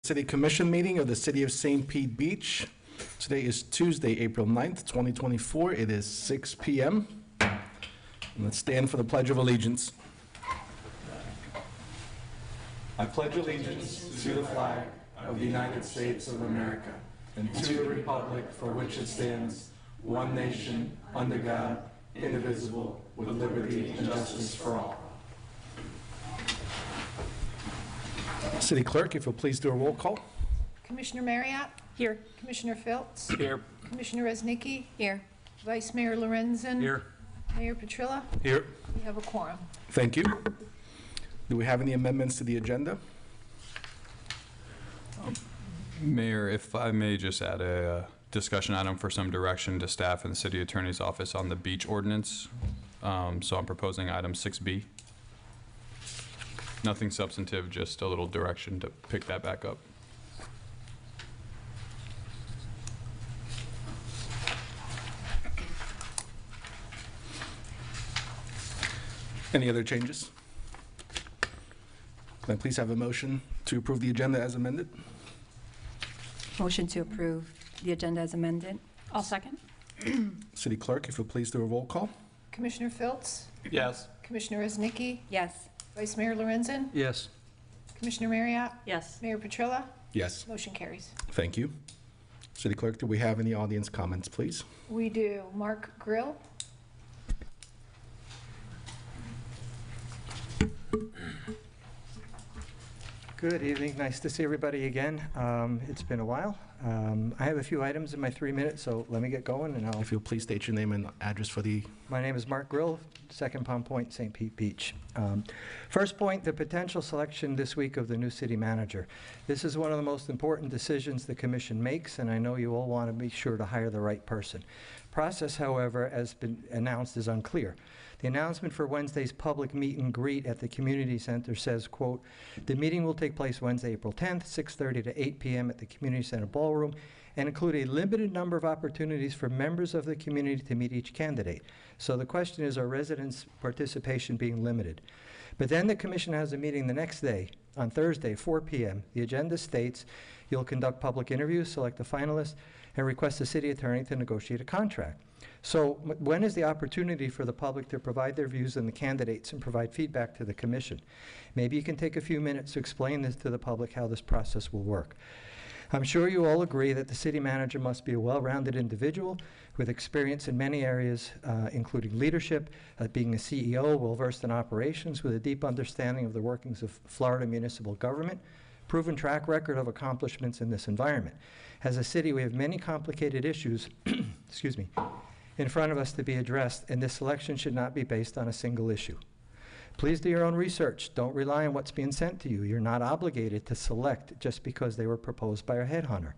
City Commission meeting of the City of St. Pete Beach. Today is Tuesday, April 9th, 2024. It is 6 p.m. And let's stand for the Pledge of Allegiance. I pledge allegiance to the flag of the United States of America and to the republic for which it stands, one nation, under God, indivisible, with liberty and justice for all. City Clerk, if you'll please do a roll call. Commissioner Marriott? Here. Commissioner Phillips? Here. Commissioner Resnicki? Here. Vice Mayor Lorenzen? Here. Mayor Petrilla? Here. We have a quorum. Thank you. Do we have any amendments to the agenda? Mayor, if I may just add a discussion item for some direction to staff and the City Attorney's Office on the beach ordinance. So I'm proposing item 6B. Nothing substantive, just a little direction to pick that back up. Any other changes? Can I please have a motion to approve the agenda as amended? Motion to approve the agenda as amended. I'll second. City Clerk, if you'll please do a roll call. Commissioner Phillips? Yes. Commissioner Resnicki? Yes. Vice Mayor Lorenzen? Yes. Commissioner Marriott? Yes. Mayor Petrilla? Yes. Motion carries. Thank you. City Clerk, do we have any audience comments, please? We do. Mark Grill? Good evening. Nice to see everybody again. It's been a while. I have a few items in my 3 minutes, so let me get going and If you'll please state your name and address for the... My name is Mark Grill, 2nd Palm Point, St. Pete Beach. First point, the potential selection this week of the new city manager. This is one of the most important decisions the commission makes, and I know you all want to be sure to hire the right person. Process, however, as been announced, is unclear. The announcement for Wednesday's public meet and greet at the community center says, quote, the meeting will take place Wednesday, April 10th, 6:30 to 8 p.m. at the community center ballroom and include a limited number of opportunities for members of the community to meet each candidate. So the question is, are residents' participation being limited? But then the commission has a meeting the next day, on Thursday, 4 p.m. The agenda states you'll conduct public interviews, select a finalist, and request the city attorney to negotiate a contract. So when is the opportunity for the public to provide their views on the candidates and provide feedback to the commission? Maybe you can take a few minutes to explain this to the public, how this process will work. I'm sure you all agree that the city manager must be a well-rounded individual with experience in many areas, including leadership, being a CEO, well-versed in operations, with a deep understanding of the workings of Florida municipal government, proven track record of accomplishments in this environment. As a city, we have many complicated issues, excuse me, in front of us to be addressed, and this selection should not be based on a single issue. Please do your own research. Don't rely on what's being sent to you. You're not obligated to select just because they were proposed by a headhunter.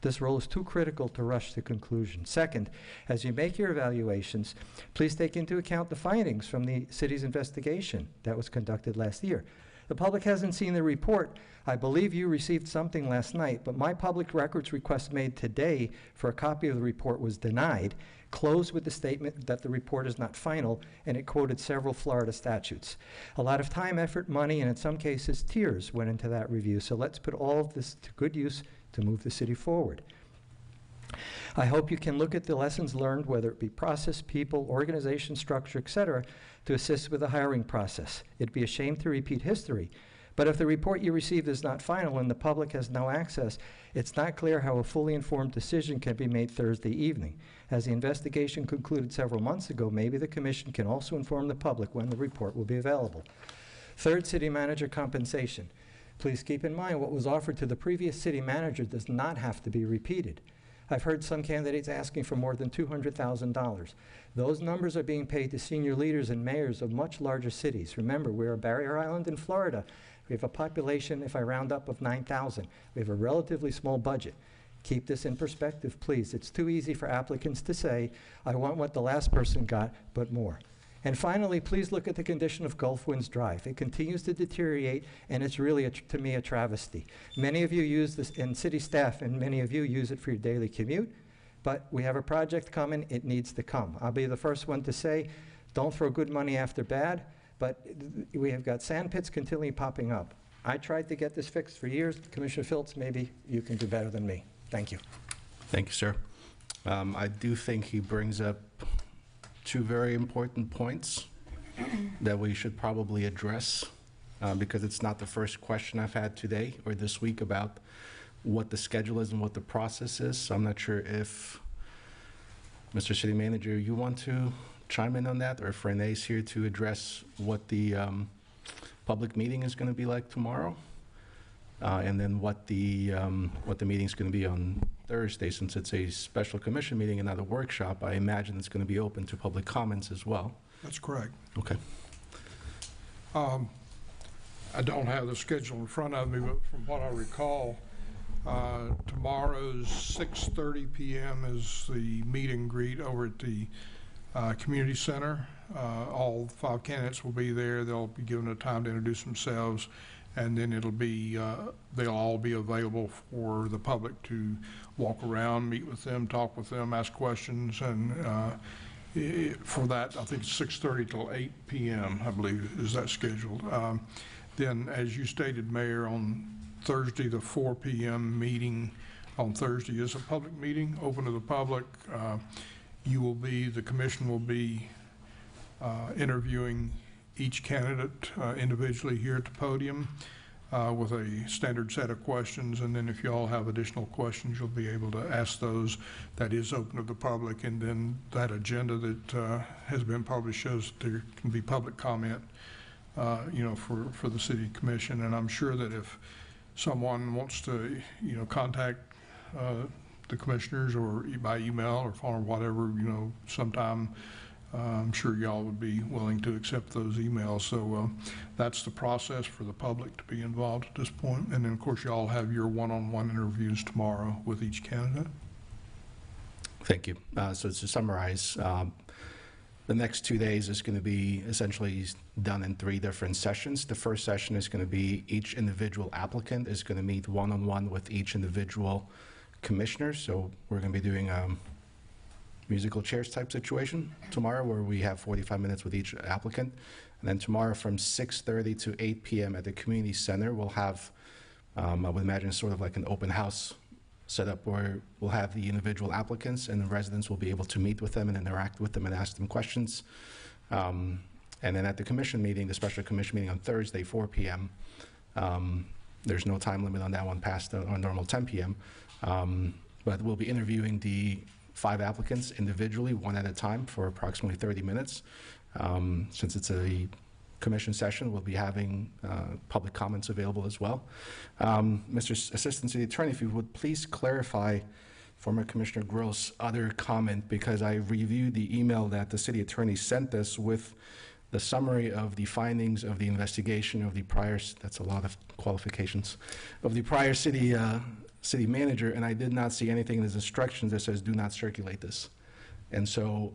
This role is too critical to rush to conclusion. Second, as you make your evaluations, please take into account the findings from the city's investigation that was conducted last year. The public hasn't seen the report. I believe you received something last night, but my public records request made today for a copy of the report was denied, closed with the statement that the report is not final, and it quoted several Florida statutes. A lot of time, effort, money, and in some cases tears went into that review, so let's put all of this to good use to move the city forward. I hope you can look at the lessons learned, whether it be process, people, organization, structure, etc., to assist with the hiring process. It'd be a shame to repeat history, but if the report you received is not final and the public has no access, it's not clear how a fully informed decision can be made Thursday evening. As the investigation concluded several months ago, maybe the commission can also inform the public when the report will be available. Third, city manager compensation. Please keep in mind what was offered to the previous city manager does not have to be repeated. I've heard some candidates asking for more than $200,000. Those numbers are being paid to senior leaders and mayors of much larger cities. Remember, we're a barrier island in Florida. We have a population, if I round up, of 9,000. We have a relatively small budget. Keep this in perspective, please. It's too easy for applicants to say, I want what the last person got, but more. And finally, please look at the condition of Gulf Winds Drive. It continues to deteriorate, and it's really, to me, a travesty. Many of you use this, and city staff, and many of you use it for your daily commute, but we have a project coming. It needs to come. I'll be the first one to say, don't throw good money after bad, but we have got sand pits continually popping up. I tried to get this fixed for years. Commissioner Phillips, maybe you can do better than me. Thank you. Thank you, sir. I do think he brings up two very important points that we should probably address, because it's not the first question I've had today or this week about what the schedule is and what the process is. So I'm not sure if, Mr. City Manager, you want to chime in on that, or if Renee's here to address what the public meeting is going to be like tomorrow, and then what the meeting's going to be on Thursday. Since it's a special commission meeting and not a workshop, I imagine it's going to be open to public comments as well. That's correct. Okay. I don't have the schedule in front of me, but from what I recall, tomorrow's 6:30 p.m. is the meet and greet over at the community center. All 5 candidates will be there. They'll be given a time to introduce themselves, and then it'll be they'll all be available for the public to walk around, meet with them, talk with them, ask questions, and for that, I think it's 6:30 till 8 p.m. I believe is that scheduled. Then, as you stated, Mayor, on Thursday, the 4 p.m. meeting on Thursday is a public meeting, open to the public. The commission will be interviewing each candidate individually here at the podium with a standard set of questions, and then if you all have additional questions, you'll be able to ask those. That is open to the public, and then that agenda that has been published shows that there can be public comment, for the city commission. And I'm sure that if someone wants to, contact the commissioners or by email or phone or whatever, sometime, I'm sure y'all would be willing to accept those emails. So that's the process for the public to be involved at this point. And then, of course, y'all have your one-on-one interviews tomorrow with each candidate. Thank you. So to summarize, the next 2 days is going to be essentially done in 3 different sessions. The first session is going to be each individual applicant is going to meet one-on-one with each individual commissioner. So we're going to be doing a musical chairs type situation tomorrow, where we have 45 minutes with each applicant. And then tomorrow from 6:30 to 8 p.m. at the community center, we'll have, I would imagine, sort of like an open house set up, where we'll have the individual applicants and the residents will be able to meet with them and interact with them and ask them questions. And then at the commission meeting, the special commission meeting on Thursday, 4 p.m., there's no time limit on that one past our normal 10 p.m., but we'll be interviewing the 5 applicants individually, one at a time, for approximately 30 minutes. Since it's a commission session, we'll be having public comments available as well. Mr. Assistant City Attorney, if you would please clarify former Commissioner Gross' other comment, because I reviewed the email that the City Attorney sent us with the summary of the findings of the investigation of the prior, that's a lot of qualifications, of the prior city manager, and I did not see anything in his instructions that says do not circulate this. And so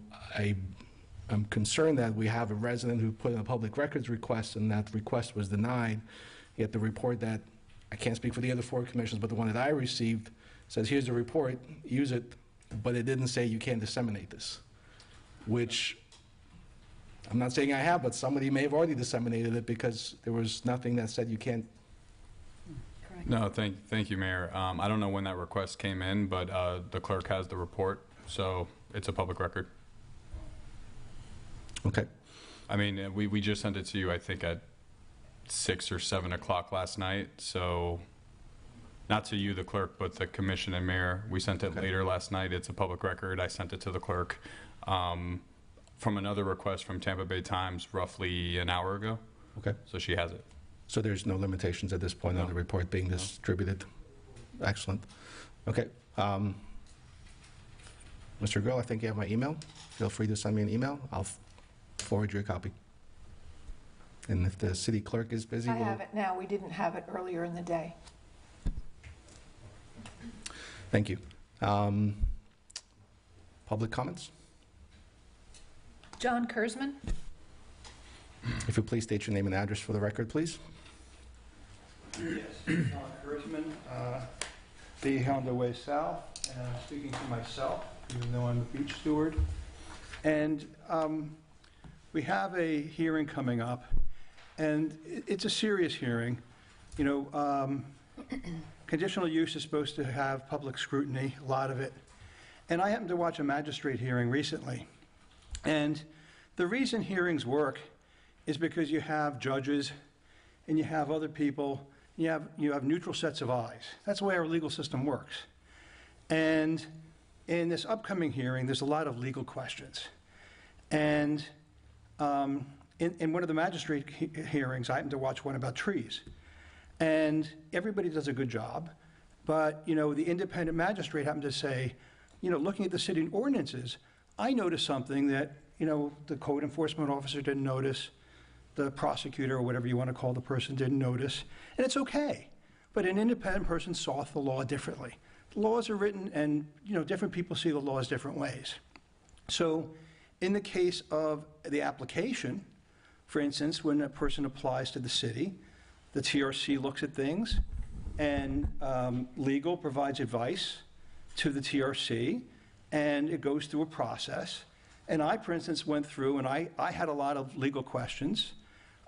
I'm concerned that we have a resident who put in a public records request and that request was denied, yet the report that, I can't speak for the other 4 commissions, but the one that I received says, here's the report, use it, but it didn't say you can't disseminate this, which I'm not saying I have, but somebody may have already disseminated it because there was nothing that said you can't. No, thank you, Mayor. I don't know when that request came in, but the clerk has the report, so it's a public record. Okay. I mean, we just sent it to you, I think, at 6 or 7 o'clock last night, so not to you, the clerk, but the commission and mayor. We sent it later last night. It's a public record. I sent it to the clerk from another request from Tampa Bay Times roughly an hour ago. Okay. So she has it. So there's no limitations at this point on the report being distributed? Excellent. Okay. Mr. Grill, I think you have my email. Feel free to send me an email. I'll forward you a copy. And if the city clerk is busy, I have it now. We didn't have it earlier in the day. Thank you. Public comments? John Kurzman? If you please state your name and address for the record, please. Yes, John Kurzman, 80 Hollander Way South, and I'm speaking to myself, even though I'm the beach steward. And we have a hearing coming up, and it's a serious hearing. You know, conditional use is supposed to have public scrutiny, a lot of it. And I happened to watch a magistrate hearing recently. And the reason hearings work is because you have judges and you have other people, you have neutral sets of eyes. That's the way our legal system works. And in this upcoming hearing, there's a lot of legal questions. And in one of the magistrate hearings, I happened to watch one about trees. And everybody does a good job, but, you know, the independent magistrate happened to say, you know, looking at the city ordinances, I noticed something that, you know, the code enforcement officer didn't notice, the prosecutor or whatever you want to call the person didn't notice, and it's okay. But an independent person saw the law differently. The laws are written and, you know, different people see the laws different ways. So in the case of the application, for instance, when a person applies to the city, the TRC looks at things, and legal provides advice to the TRC, and it goes through a process. And I, for instance, went through, and I had a lot of legal questions,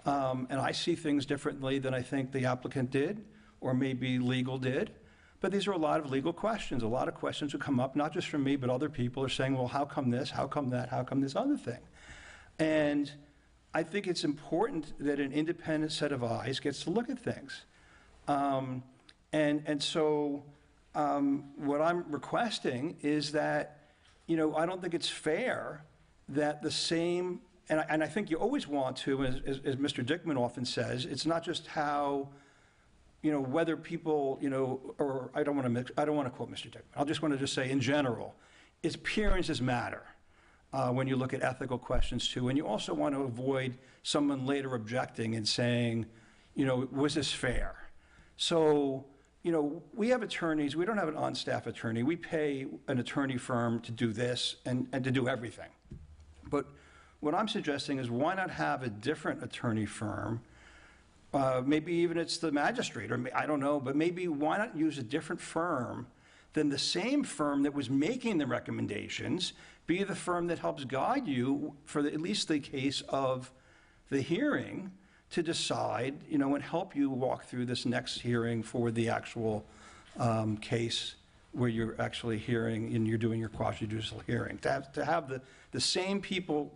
and I see things differently than I think the applicant did, or maybe legal did. But these are a lot of legal questions. A lot of questions would come up, not just from me, but other people are saying, well, how come this, how come that, how come this other thing? And I think it's important that an independent set of eyes gets to look at things. So what I'm requesting is that, you know, I don't think it's fair that the same, and I think you always want to, as Mr. Dickman often says, it's not just how, you know, whether people, you know, or I don't want to quote Mr. Dickman. I'll just want to just say in general, appearances matter. When you look at ethical questions too, and you also want to avoid someone later objecting and saying, you know, was this fair? So, you know, we have attorneys, we don't have an on-staff attorney. We pay an attorney firm to do this and to do everything. But what I'm suggesting is why not have a different attorney firm? Maybe even it's the magistrate, or I don't know, but maybe why not use a different firm than the same firm that was making the recommendations, be the firm that helps guide you for at least the case of the hearing to decide, you know, and help you walk through this next hearing for the actual case where you're actually hearing and you're doing your quasi-judicial hearing. To have the same people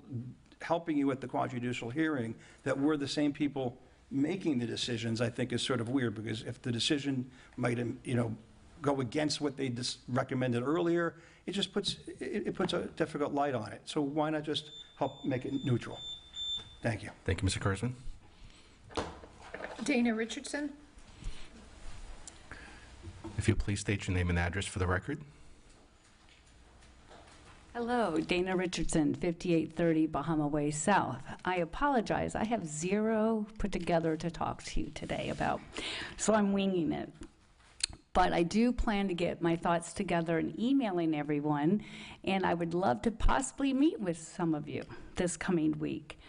helping you at the quasi-judicial hearing that were the same people making the decisions, I think is sort of weird, because if the decision might, you know, go against what they recommended earlier, it just puts a difficult light on it. So why not just help make it neutral? Thank you. Thank you, Mr. Kurtzman. Dana Richardson. If you'll please state your name and address for the record. Hello, Dana Richardson, 5830 Bahama Way South. I apologize, I have zero put together to talk to you today about, so I'm winging it. But I do plan to get my thoughts together and emailing everyone, and I would love to possibly meet with some of you this coming week.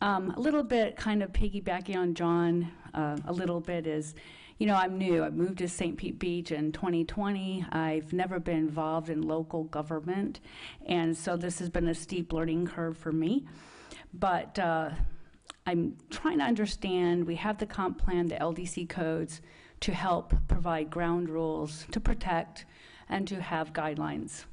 A little bit kind of piggybacking on John, a little bit is, you know, I'm new. I moved to St. Pete Beach in 2020. I've never been involved in local government, and so this has been a steep learning curve for me. But I'm trying to understand, we have the comp plan, the LDC codes, to help provide ground rules to protect and to have guidelines.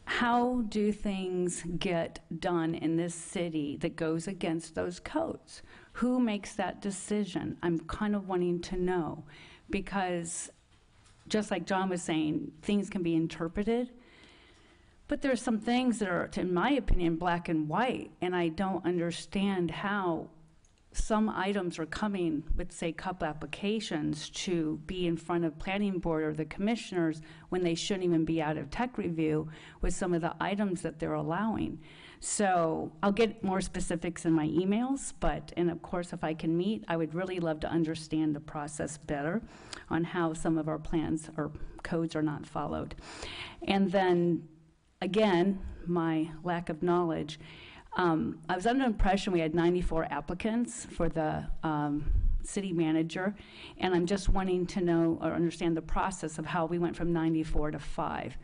How do things get done in this city that goes against those codes? Who makes that decision? I'm kind of wanting to know, because just like John was saying, things can be interpreted, but there's some things that are, in my opinion, black and white, and I don't understand how some items are coming with, say, CUP applications to be in front of planning board or the commissioners when they shouldn't even be out of tech review with some of the items that they're allowing. So I'll get more specifics in my emails, and of course, if I can meet, I would really love to understand the process better on how some of our plans or codes are not followed. And then, again, my lack of knowledge, I was under the impression we had 94 applicants for the city manager, and I'm just wanting to know or understand the process of how we went from 94 to 5.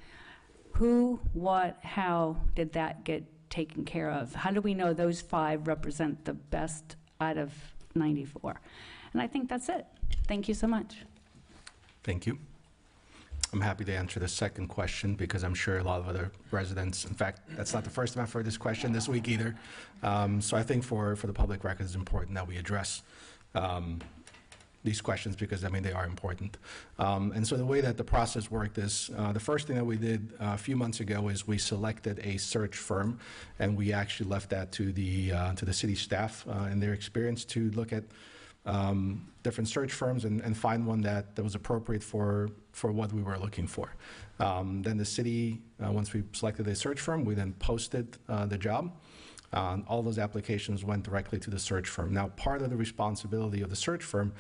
Who, what, how did that get taken care of? How do we know those 5 represent the best out of 94? And I think that's it. Thank you so much. Thank you. I'm happy to answer the second question because I'm sure a lot of other residents, in fact, that's not the first time I've heard this question this week either. So I think for the public record, it's important that we address these questions because, I mean, they are important. And so the way that the process worked is the first thing that we did a few months ago is we selected a search firm, and we actually left that to the city staff and their experience to look at different search firms and find one that was appropriate for what we were looking for. Then the city, once we selected a search firm, we then posted the job. All those applications went directly to the search firm. Now, part of the responsibility of the search firm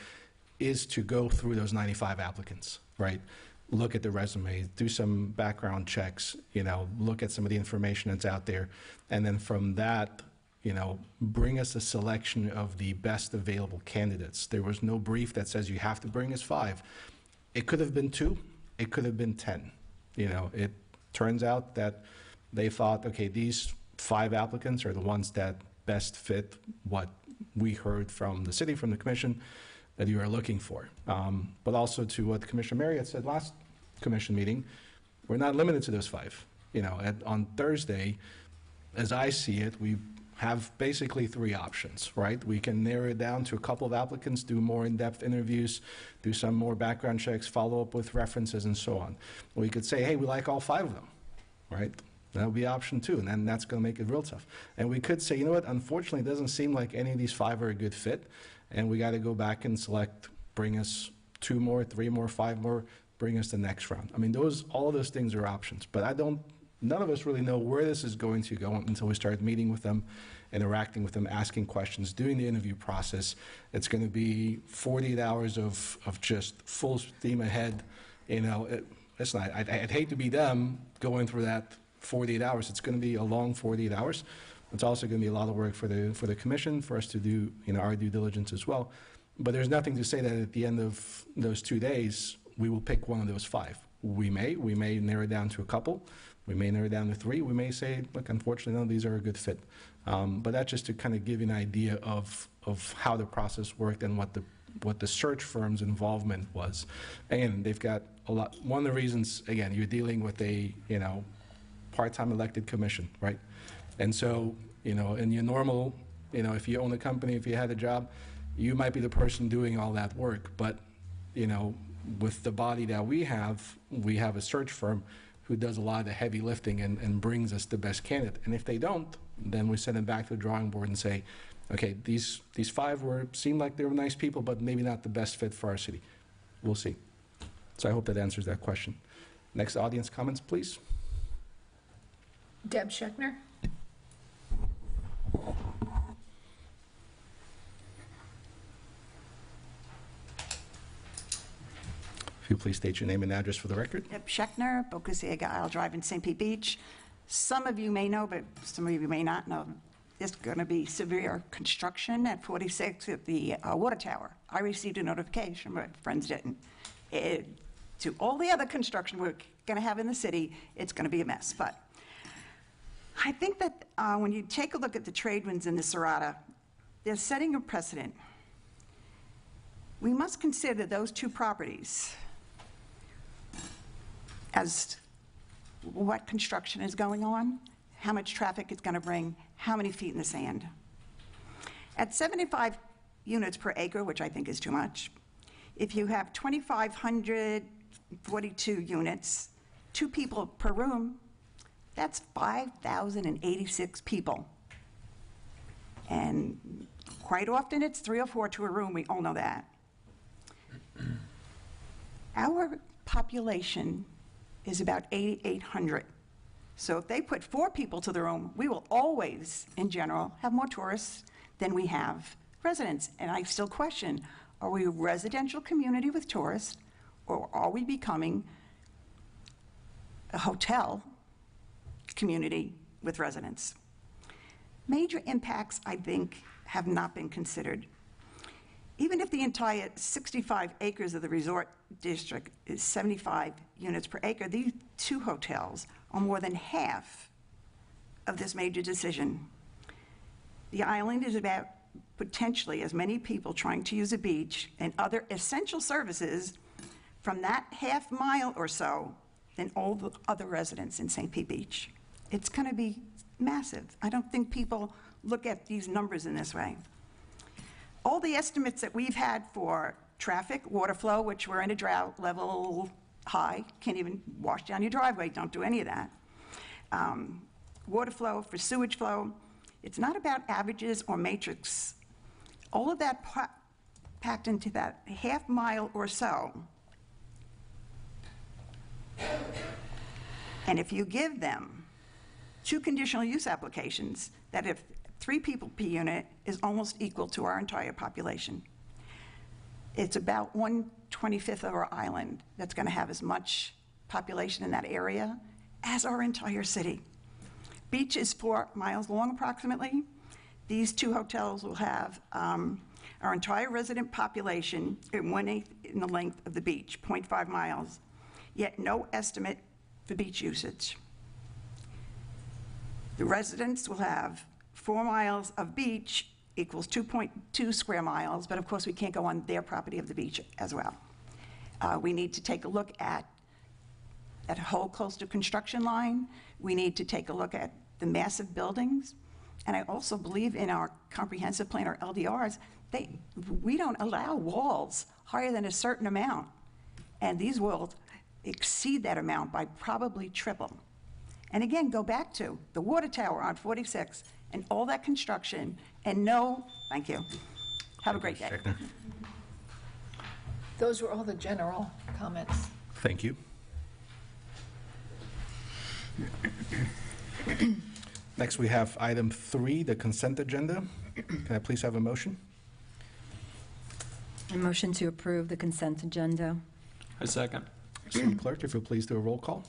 is to go through those 95 applicants, right? Look at the resumes, do some background checks, look at some of the information that's out there, and then from that, bring us a selection of the best available candidates. There was no brief that says you have to bring us 5. It could have been 2, it could have been 10. It turns out that they thought, okay, these 5 applicants are the ones that best fit what we heard from the city, from the commission, that you are looking for. But also to what Commissioner Marriott said last commission meeting, we're not limited to those 5. On Thursday, as I see it, we have basically 3 options, right? We can narrow it down to a couple of applicants, do more in-depth interviews, do some more background checks, follow up with references and so on. We could say, hey, we like all 5 of them, right? That would be option 2, and then that's going to make it real tough. And we could say, you know what, unfortunately, it doesn't seem like any of these 5 are a good fit, and we got to go back and select, bring us 2 more, 3 more, 5 more, bring us the next round. I mean, all of those things are options, but none of us really know where this is going to go until we start meeting with them, interacting with them, asking questions, doing the interview process. It's going to be 48 hours of just full steam ahead. Listen, I'd hate to be them going through that 48 hours. It's going to be a long 48 hours. It's also going to be a lot of work for the commission, for us to do our due diligence as well. But there's nothing to say that at the end of those 2 days, we will pick one of those 5. We may narrow it down to a couple. We may narrow it down to 3. We may say, look, unfortunately, none of these are a good fit. But that's just to kind of give you an idea of how the process worked and what the search firm's involvement was. Again, they've got a lot. One of the reasons, again, you're dealing with a part-time elected commission, right? And so, in your normal, if you own a company, if you had a job, you might be the person doing all that work. But, with the body that we have a search firm who does a lot of the heavy lifting and brings us the best candidate. And if they don't, then we send them back to the drawing board and say, okay, these 5 seemed like they were nice people, but maybe not the best fit for our city. We'll see. So I hope that answers that question. Next audience comments, please. Deb Scheckner. If you please state your name and address for the record. Deb Scheckner, Bocaciega Isle Drive in St. Pete Beach. Some of you may know, but some of you may not know, there's going to be severe construction at 46 at the water tower. I received a notification, but friends didn't. To all the other construction we're going to have in the city, it's going to be a mess. But I think that when you take a look at the trade winds in the Serrata, they're setting a precedent. We must consider those 2 properties as what construction is going on, how much traffic it's going to bring, how many feet in the sand. At 75 units per acre, which I think is too much, if you have 2,542 units, 2 people per room, that's 5,086 people. And quite often it's 3 or 4 to a room, we all know that. Our population is about 8,800. So if they put 4 people to the room, we will always, in general, have more tourists than we have residents. And I still question, are we a residential community with tourists, or are we becoming a hotel community with residents? Major impacts, I think, have not been considered. Even if the entire 65 acres of the resort district is 75 units per acre, these 2 hotels are more than half of this major decision. The island is about potentially as many people trying to use a beach and other essential services from that half mile or so than all the other residents in St. Pete Beach. It's going to be massive. I don't think people look at these numbers in this way. All the estimates that we've had for traffic, water flow, which we're in a drought level high, can't even wash down your driveway, don't do any of that. Water flow, for sewage flow, it's not about averages or matrix. All of that packed into that half mile or so. And if you give them 2 conditional use applications, that if 3 people per unit is almost equal to our entire population. It's about 1/25 of our island that's going to have as much population in that area as our entire city. Beach is 4 miles long approximately. These 2 hotels will have our entire resident population at 1/8 in the length of the beach, 0.5 miles, yet no estimate for beach usage. The residents will have 4 miles of beach equals 2.2 square miles, but of course we can't go on their property of the beach as well. We need to take a look at that whole coastal construction line. We need to take a look at the massive buildings. And I also believe in our comprehensive plan, our LDRs, we don't allow walls higher than a certain amount. And these will exceed that amount by probably triple. And again, go back to the water tower on 46 and all that construction and no, thank you. Have a great day. Those were all the general comments. Thank you. Next, we have item 3, the consent agenda. Can I please have a motion? A motion to approve the consent agenda. I second. City Clerk, if you'll please do a roll call.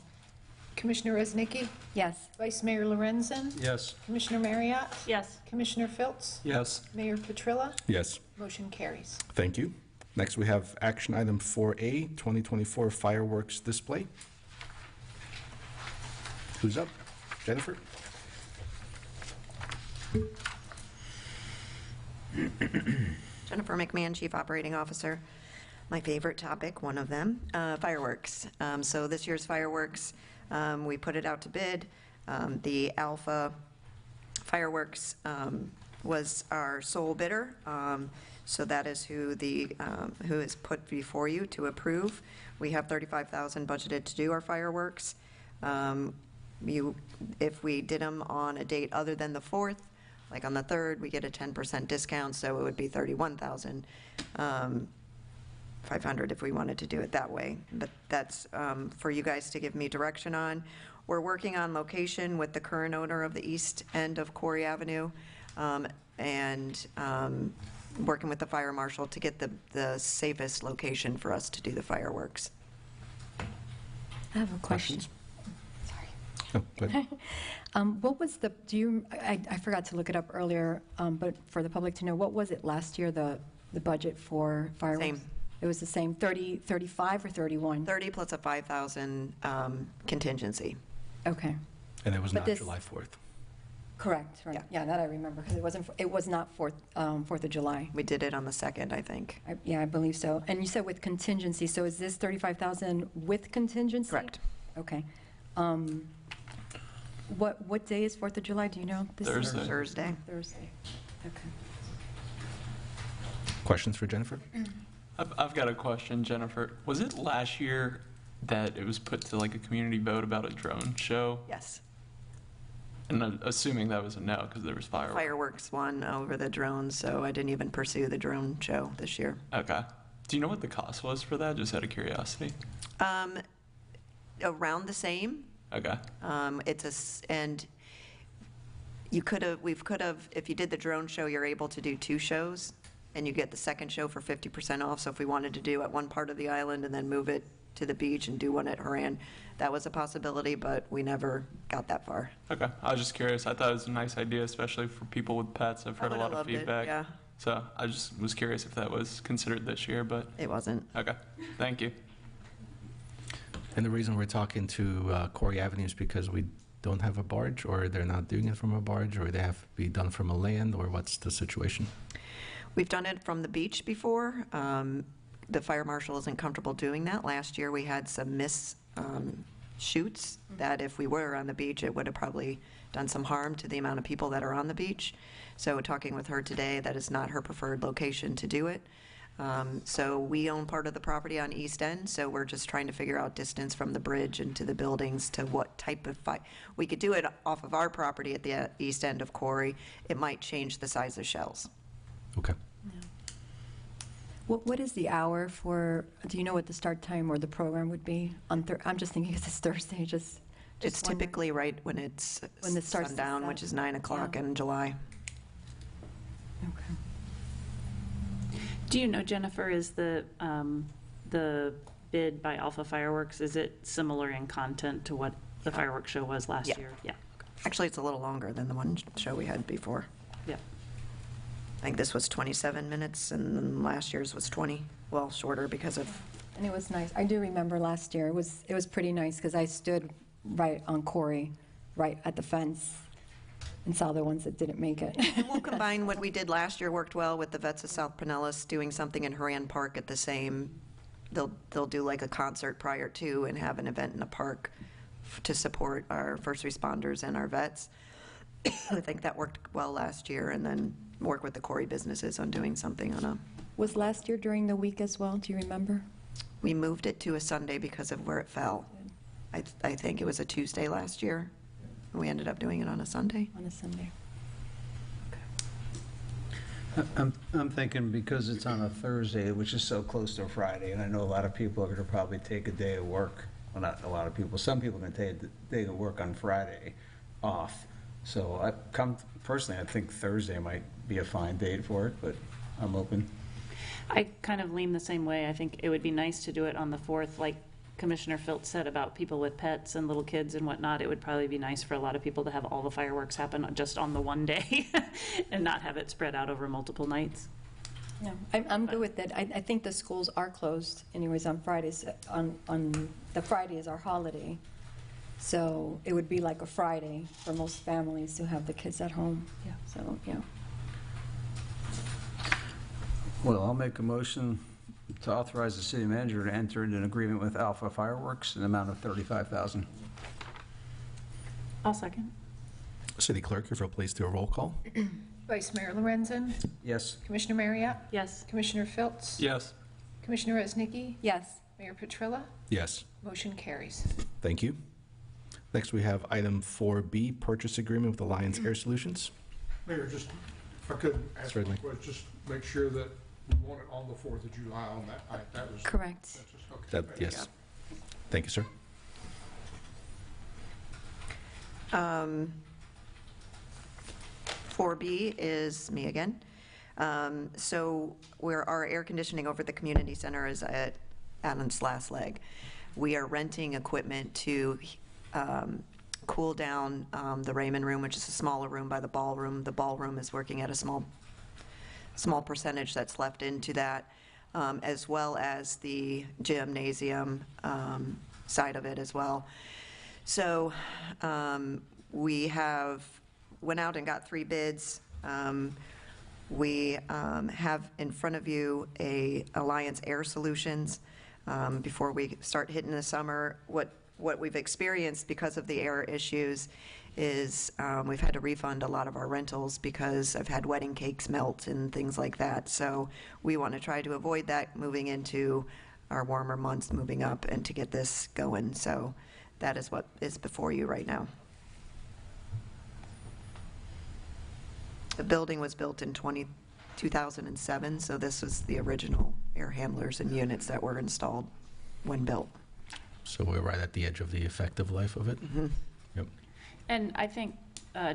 Commissioner Resnicki? Yes. Vice Mayor Lorenzen? Yes. Commissioner Marriott? Yes. Commissioner Philps? Yes. Mayor Petrilla? Yes. Motion carries. Thank you. Next, we have action item 4A, 2024 fireworks display. Who's up? Jennifer? Jennifer McMahon, Chief Operating Officer. My favorite topic, one of them, fireworks. So this year's fireworks, we put it out to bid. The Alpha Fireworks was our sole bidder. So that is who is put before you to approve. We have $35,000 budgeted to do our fireworks. If we did them on a date other than the 4th, like on the 3rd, we get a 10% discount, so it would be $31,500 if we wanted to do it that way. But that's for you guys to give me direction on. We're working on location with the current owner of the east end of Corey Avenue, and working with the fire marshal to get the safest location for us to do the fireworks. I have a question. Questions? Oh, go ahead. What was I forgot to look it up earlier, but for the public to know, what was it last year, the budget for fireworks? Same. It was the same, 35 or 31? 30 plus a 5,000 contingency. Okay, And it was But not this- July 4th. correct, right. Yeah, that I remember, because it was not 4th of July. We did it on the 2nd, I think. Yeah, I believe so. And you said with contingency, so is this 35,000 with contingency? Correct. Okay. What day is 4th of July, do you know? This is Thursday. Thursday, okay. Questions for Jennifer? I've got a question, Jennifer. Was it last year that it was put to like a community vote about a drone show? Yes. And I'm assuming that was a no because there was fireworks. Fireworks won over the drones, so I didn't even pursue the drone show this year. Okay. Do you know what the cost was for that, just out of curiosity? Around the same. Okay. And we could have, if you did the drone show, you're able to do 2 shows, and you get the second show for 50% off. So if we wanted to do at one part of the island and then move it to the beach and do one at Haran, that was a possibility, but we never got that far. Okay. I was just curious. I thought it was a nice idea, especially for people with pets. I've heard a lot of feedback. Yeah, So I just was curious if that was considered this year, but it wasn't. okay. Thank you. And the reason we're talking to Corey Avenue is because we don't have a barge, or they're not doing it from a barge, or they have to be done from a land, or what's the situation? We've done it from the beach before. The fire marshal isn't comfortable doing that. Last year, we had some shoots that if we were on the beach, it would have probably done some harm to the amount of people that are on the beach. So talking with her today, that is not her preferred location to do it. So we own part of the property on East End, so we're just trying to figure out distance from the bridge and to the buildings to what type of fire. We could do it off of our property at the east end of Quarry. It might change the size of shells. Okay. What is the hour for, do you know what the start time or the program would be? I'm just thinking because it's Thursday, just It's wondering. typically right when it's When it starts to sundown, set. which is 9 o'clock Yeah. in July. Okay. Do you know, Jennifer, is the bid by Alpha Fireworks, is it similar in content to what the fireworks show was last Yeah. year? Yeah. Actually, it's a little longer than the one show we had before. Yeah. I think this was 27 minutes, and then last year's was 20, well, shorter because of, And it was nice. I do remember last year, it was pretty nice because I stood right on Corey, right at the fence, and saw the ones that didn't make it. and we'll combine what we did last year, worked well with the Vets of South Pinellas, doing something in Horan Park at the same, they'll do like a concert prior to and have an event in the park to support our first responders and our vets. I think that worked well last year, and then work with the Corey businesses on doing something on a, Was last year during the week as well? Do you remember? we moved it to a Sunday because of where it fell. I think it was a Tuesday last year. We ended up doing it on a Sunday. On a Sunday. I'm thinking because it's on a Thursday, which is so close to a Friday, and I know a lot of people are going to probably take a day of work. Well, not a lot of people. Some people are going to take a day of work on Friday off. So personally, I think Thursday might be a fine date for it, but I'm open. I kind of lean the same way. I think it would be nice to do it on the 4th, like Commissioner Filt said about people with pets and little kids and whatnot. It would probably be nice for a lot of people to have all the fireworks happen just on the one day and not have it spread out over multiple nights. No, I'm good with it. I think the schools are closed anyways on Fridays. On the Friday is our holiday. So it would be like a Friday for most families to have the kids at home. Yeah. So, yeah. Well, I'll make a motion to authorize the city manager to enter into an agreement with Alpha Fireworks in the amount of $35,000. I'll second. City Clerk, if you'll please do a roll call. Vice Mayor Lorenzen, Yes. Commissioner Marriott, Yes. Commissioner Filtz, Yes. Commissioner Resnicki, Yes. Mayor Petrilla, Yes. motion carries. Thank you. Next, we have item 4B, purchase agreement with Alliance Air Solutions. Mayor, just, if I could ask one Certainly. question, just make sure that we want it on the 4th of July on that night. That was. Correct. That's just, okay. That, yes. Thank you, sir. 4B is me again. So where our air conditioning over at the community center is on its last leg. We are renting equipment to cool down the Raymond Room, which is a smaller room by the ballroom. The ballroom is working at a small percentage that's left into that, as well as the gymnasium side of it as well. So we went out and got 3 bids. We have in front of you a Alliance Air Solutions. Before we start hitting the summer, what we've experienced because of the air issues is we've had to refund a lot of our rentals because I've had wedding cakes melt and things like that. So we want to try to avoid that moving into our warmer months, moving up, and to get this going. So that is what is before you right now. The building was built in 2007, so this was the original air handlers and units that were installed when built. So we're right at the edge of the effective life of it? Mhm. Yep. And I think,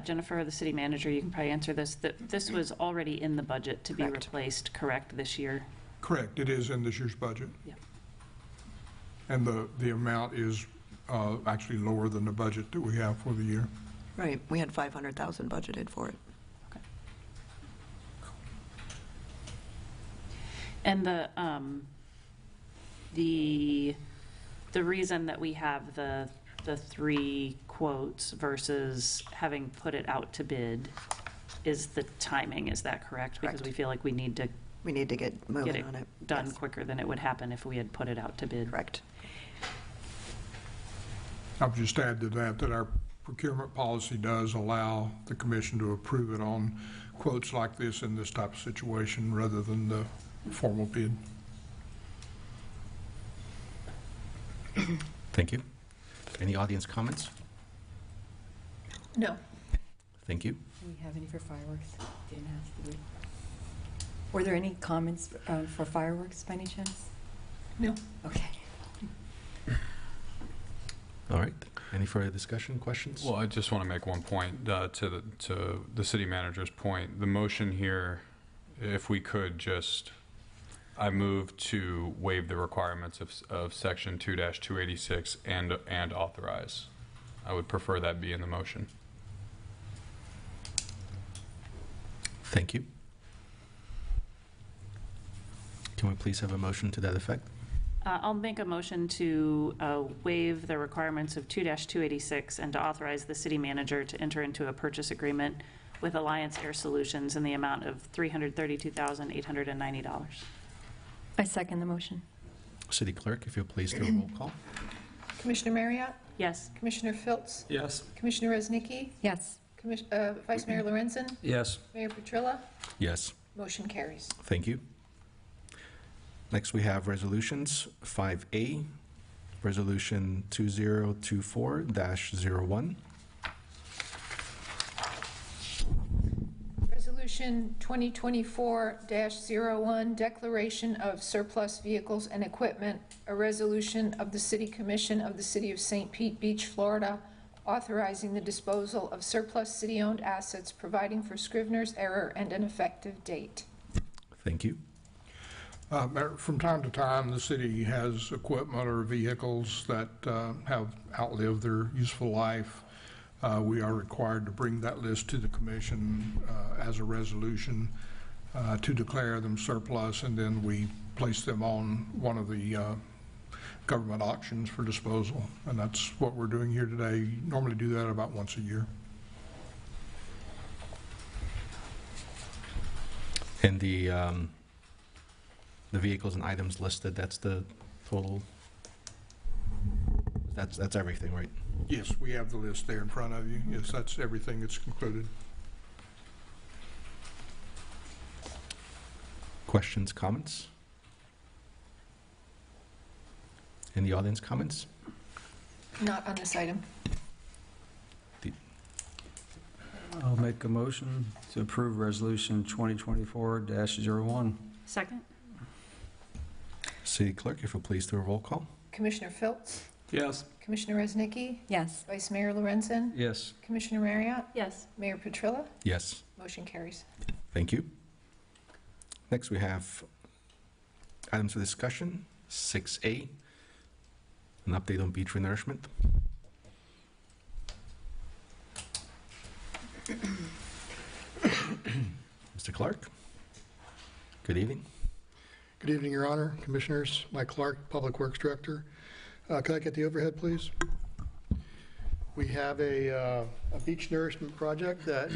Jennifer, the city manager, you can probably answer this, that this was already in the budget to be Correct. replaced, correct, this year? Correct, it is in this year's budget. Yeah. And the amount is actually lower than the budget that we have for the year. Right, we had 500,000 budgeted for it. And the reason that we have the 3 quotes versus having put it out to bid is the timing, is that correct? Because Correct. we feel like we need to get moving on it. done Yes. quicker than it would happen if we had put it out to bid. Correct. I'll just add to that, that our procurement policy does allow the commission to approve it on quotes like this in this type of situation rather than the formal bid. Thank you. Any audience comments? No. Thank you. Do we have any for fireworks? Didn't ask, did we? Were there any comments for fireworks by any chance? No. Okay. All right. Any further discussion, questions? Well, I just want to make one point to the city manager's point. The motion here, if we could just, I move to waive the requirements of section 2-286 and authorize. I would prefer that be in the motion. Thank you. Can we please have a motion to that effect? I'll make a motion to waive the requirements of 2-286 and to authorize the city manager to enter into a purchase agreement with Alliance Air Solutions in the amount of $332,890. I second the motion. City Clerk, if you'll please do a roll call. Commissioner Marriott? Yes. Commissioner Filtz? Yes. Commissioner Reznicki? Yes. Vice Mayor Lorenzen? Yes. Mayor Petrilla? Yes. Motion carries. Thank you. Next, we have resolutions. 5A, Resolution 2024-01. Resolution 2024-01, Declaration of Surplus Vehicles and Equipment, a resolution of the City Commission of the City of St. Pete Beach, Florida, authorizing the disposal of surplus city-owned assets, providing for Scrivener's error and an effective date. Thank you. From time to time, the city has equipment or vehicles that have outlived their useful life. We are required to bring that list to the commission as a resolution to declare them surplus, and then we place them on one of the government auctions for disposal. And that's what we're doing here today. You normally do that about once a year. And the vehicles and items listed, that's the total, that's everything, right? Yes, we have the list there in front of you. Yes, that's everything that's concluded. Questions, comments? Any audience comments? Not on this item. I'll make a motion to approve Resolution 2024-01. Second? City Clerk, if you'll please do a roll call. Commissioner Filtz? Yes. Commissioner Reznicki? Yes. Vice Mayor Lorenzen? Yes. Commissioner Marriott? Yes. Mayor Petrilla? Yes. Motion carries. Thank you. Next, we have items for discussion. 6A, an update on beach renourishment. Mr. Clark, good evening. Good evening, Your Honor, Commissioners. Mike Clark, Public Works Director. Could I get the overhead, please? We have a beach nourishment project that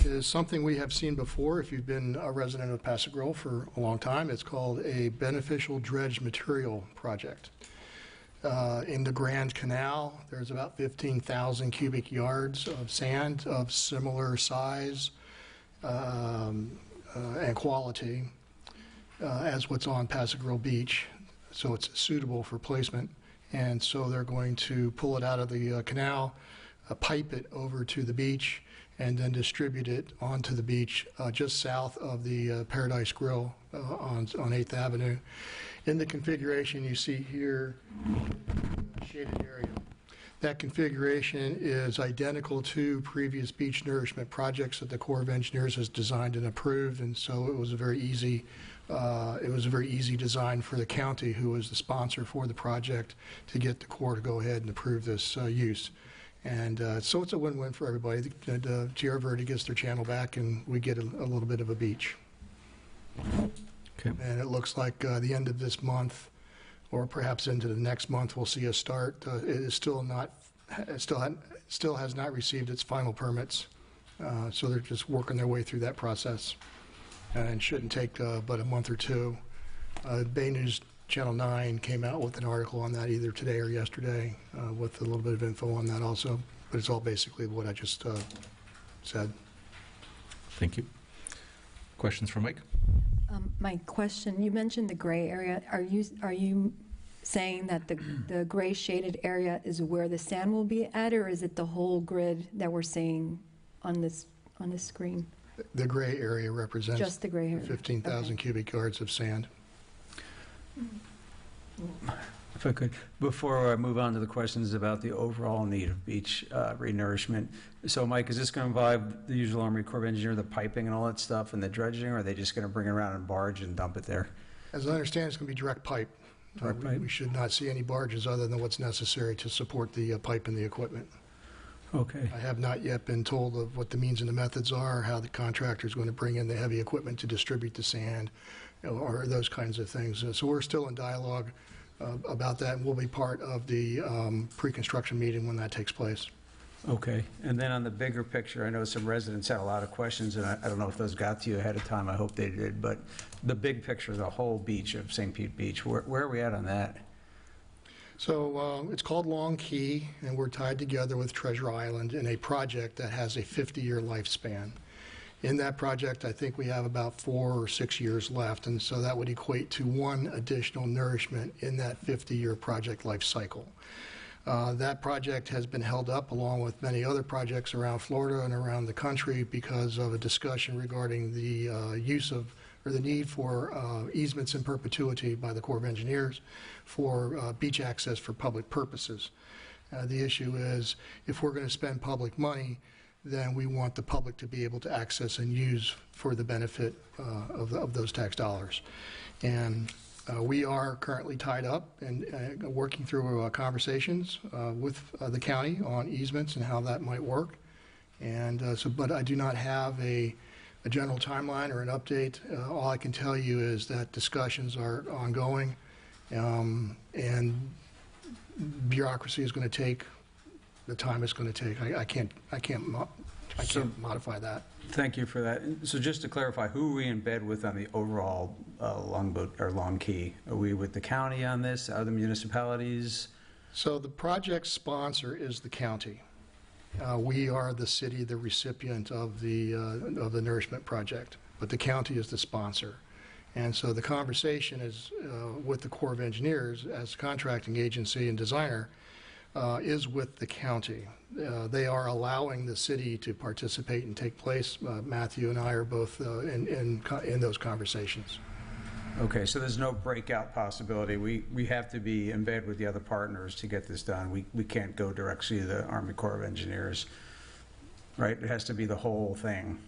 is something we have seen before if you've been a resident of Paso Grill for a long time. It's called a beneficial dredge material project. In the Grand Canal, there's about 15,000 cubic yards of sand of similar size and quality as what's on Paso Grill Beach, so it's suitable for placement. And so they're going to pull it out of the canal, pipe it over to the beach, and then distribute it onto the beach just south of the Paradise Grill on 8th Avenue. In the configuration you see here, shaded area, that configuration is identical to previous beach nourishment projects that the Corps of Engineers has designed and approved, and so it was a very easy design for the county, who was the sponsor for the project, to get the Corps to go ahead and approve this use. And so it's a win-win for everybody. Tierra Verde gets their channel back, and we get a little bit of a beach. Okay. And it looks like the end of this month, or perhaps into the next month, we'll see a start. It is still not, it still has not received its final permits. So they're just working their way through that process, and shouldn't take but a month or two. Bay News Channel 9 came out with an article on that either today or yesterday with a little bit of info on that also, but it's all basically what I just said. Thank you. Questions for Mike? My question, you mentioned the gray area. Are you saying that the gray shaded area is where the sand will be at, or is it the whole grid that we're seeing on this screen? The gray area represents Just the gray area. 15,000 cubic yards of sand. If I could, before I move on to the questions about the overall need of beach renourishment. So Mike, is this going to involve the usual Army Corps of Engineer, the piping and all that stuff and the dredging, or are they just going to bring it around and barge and dump it there? As I understand, it's going to be direct pipe. Direct pipe? We should not see any barges other than what's necessary to support the pipe and the equipment. Okay. I have not yet been told of what the means and the methods are, how the contractor is going to bring in the heavy equipment to distribute the sand, or those kinds of things. So we're still in dialogue about that, and we'll be part of the pre-construction meeting when that takes place. Okay. And then on the bigger picture, I know some residents had a lot of questions, and I don't know if those got to you ahead of time. I hope they did. But the big picture, the whole beach of St. Pete Beach, where are we at on that? So it's called Long Key, and we're tied together with Treasure Island in a project that has a 50-year lifespan. In that project, I think we have about 4 or 6 years left, and so that would equate to one additional nourishment in that 50-year project life cycle. That project has been held up along with many other projects around Florida and around the country because of a discussion regarding the use of, or the need for easements in perpetuity by the Corps of Engineers for beach access for public purposes. The issue is, if we're going to spend public money, then we want the public to be able to access and use for the benefit of those tax dollars. And we are currently tied up and working through conversations with the county on easements and how that might work. And but I do not have a general timeline or an update. All I can tell you is that discussions are ongoing, and bureaucracy is going to take the time it's going to take. I can't modify that. Thank you for that. So just to clarify, who are we in bed with on the overall longboat or Long Key? Are we with the county on this, other municipalities? So the project sponsor is the county. We are the city, the recipient of the nourishment project, but the county is the sponsor. And so the conversation is with the Corps of Engineers as contracting agency and designer is with the county. They are allowing the city to participate and take place. Matthew and I are both in those conversations. Okay, so there's no breakout possibility. We have to be in bed with the other partners to get this done. We can't go directly to the Army Corps of Engineers, right? It has to be the whole thing.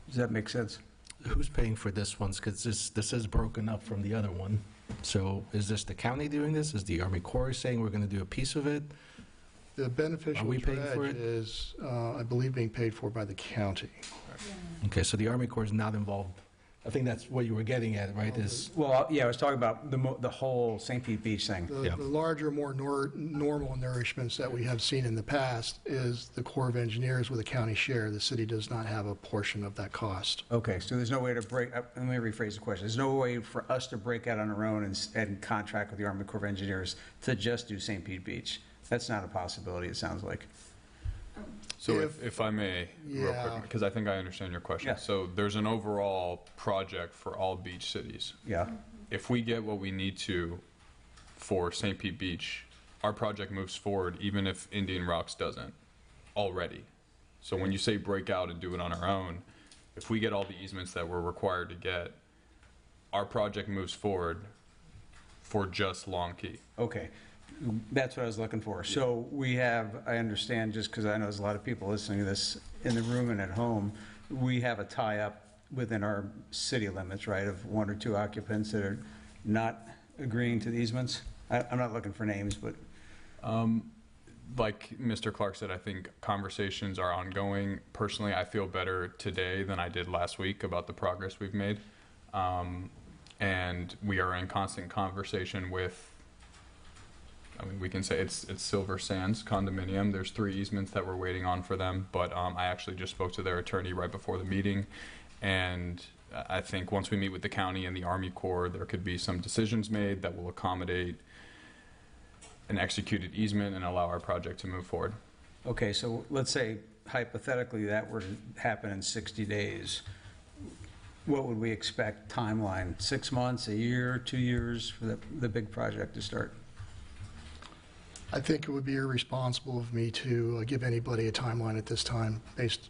Does that make sense? Who's paying for this one? Because this is broken up from the other one. So is this the county doing this? Is the Army Corps saying we're going to do a piece of it? The beneficial Are we paying for dredge it? is, I believe, being paid for by the county. Okay, so the Army Corps is not involved. I think that's what you were getting at, right? Is Well, yeah, I was talking about the whole St. Pete Beach thing. The larger, more normal nourishments that we have seen in the past is the Corps of Engineers with a county share. The city does not have a portion of that cost. Okay, so there's no way to break, let me rephrase the question. There's no way for us to break out on our own and contract with the Army Corps of Engineers to just do St. Pete Beach. That's not a possibility, it sounds like. So if I may, real quick, because I think I understand your question. Yeah. So there's an overall project for all beach cities. Yeah. If we get what we need to for St. Pete Beach, our project moves forward even if Indian Rocks doesn't already. So when you say break out and do it on our own, if we get all the easements that we're required to get, our project moves forward for just Long Key. Okay, that's what I was looking for. So we have, I understand, just because I know there's a lot of people listening to this in the room and at home, we have a tie-up within our city limits, right, of 1 or 2 occupants that are not agreeing to the easements? I'm not looking for names, but... Like Mr. Clark said, I think conversations are ongoing. Personally, I feel better today than I did last week about the progress we've made. And we are in constant conversation with, I mean, we can say it's Silver Sands condominium. There's 3 easements that we're waiting on for them, but I actually just spoke to their attorney right before the meeting, and I think once we meet with the county and the Army Corps, there could be some decisions made that will accommodate an executed easement and allow our project to move forward. Okay, so let's say hypothetically that were to happen in 60 days. What would we expect timeline? 6 months, a year, 2 years for the big project to start? I think it would be irresponsible of me to give anybody a timeline at this time,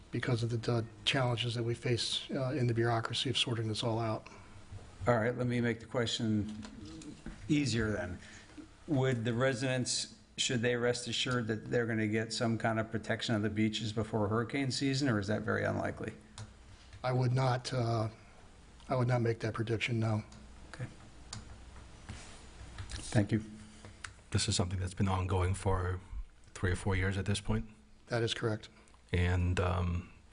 because of the challenges that we face in the bureaucracy of sorting this all out. All right, let me make the question easier then. Would the residents, should they rest assured that they're going to get some kind of protection of the beaches before hurricane season, or is that very unlikely? I would not make that prediction, no. Okay. Thank you. This is something that's been ongoing for 3 or 4 years at this point. That is correct. And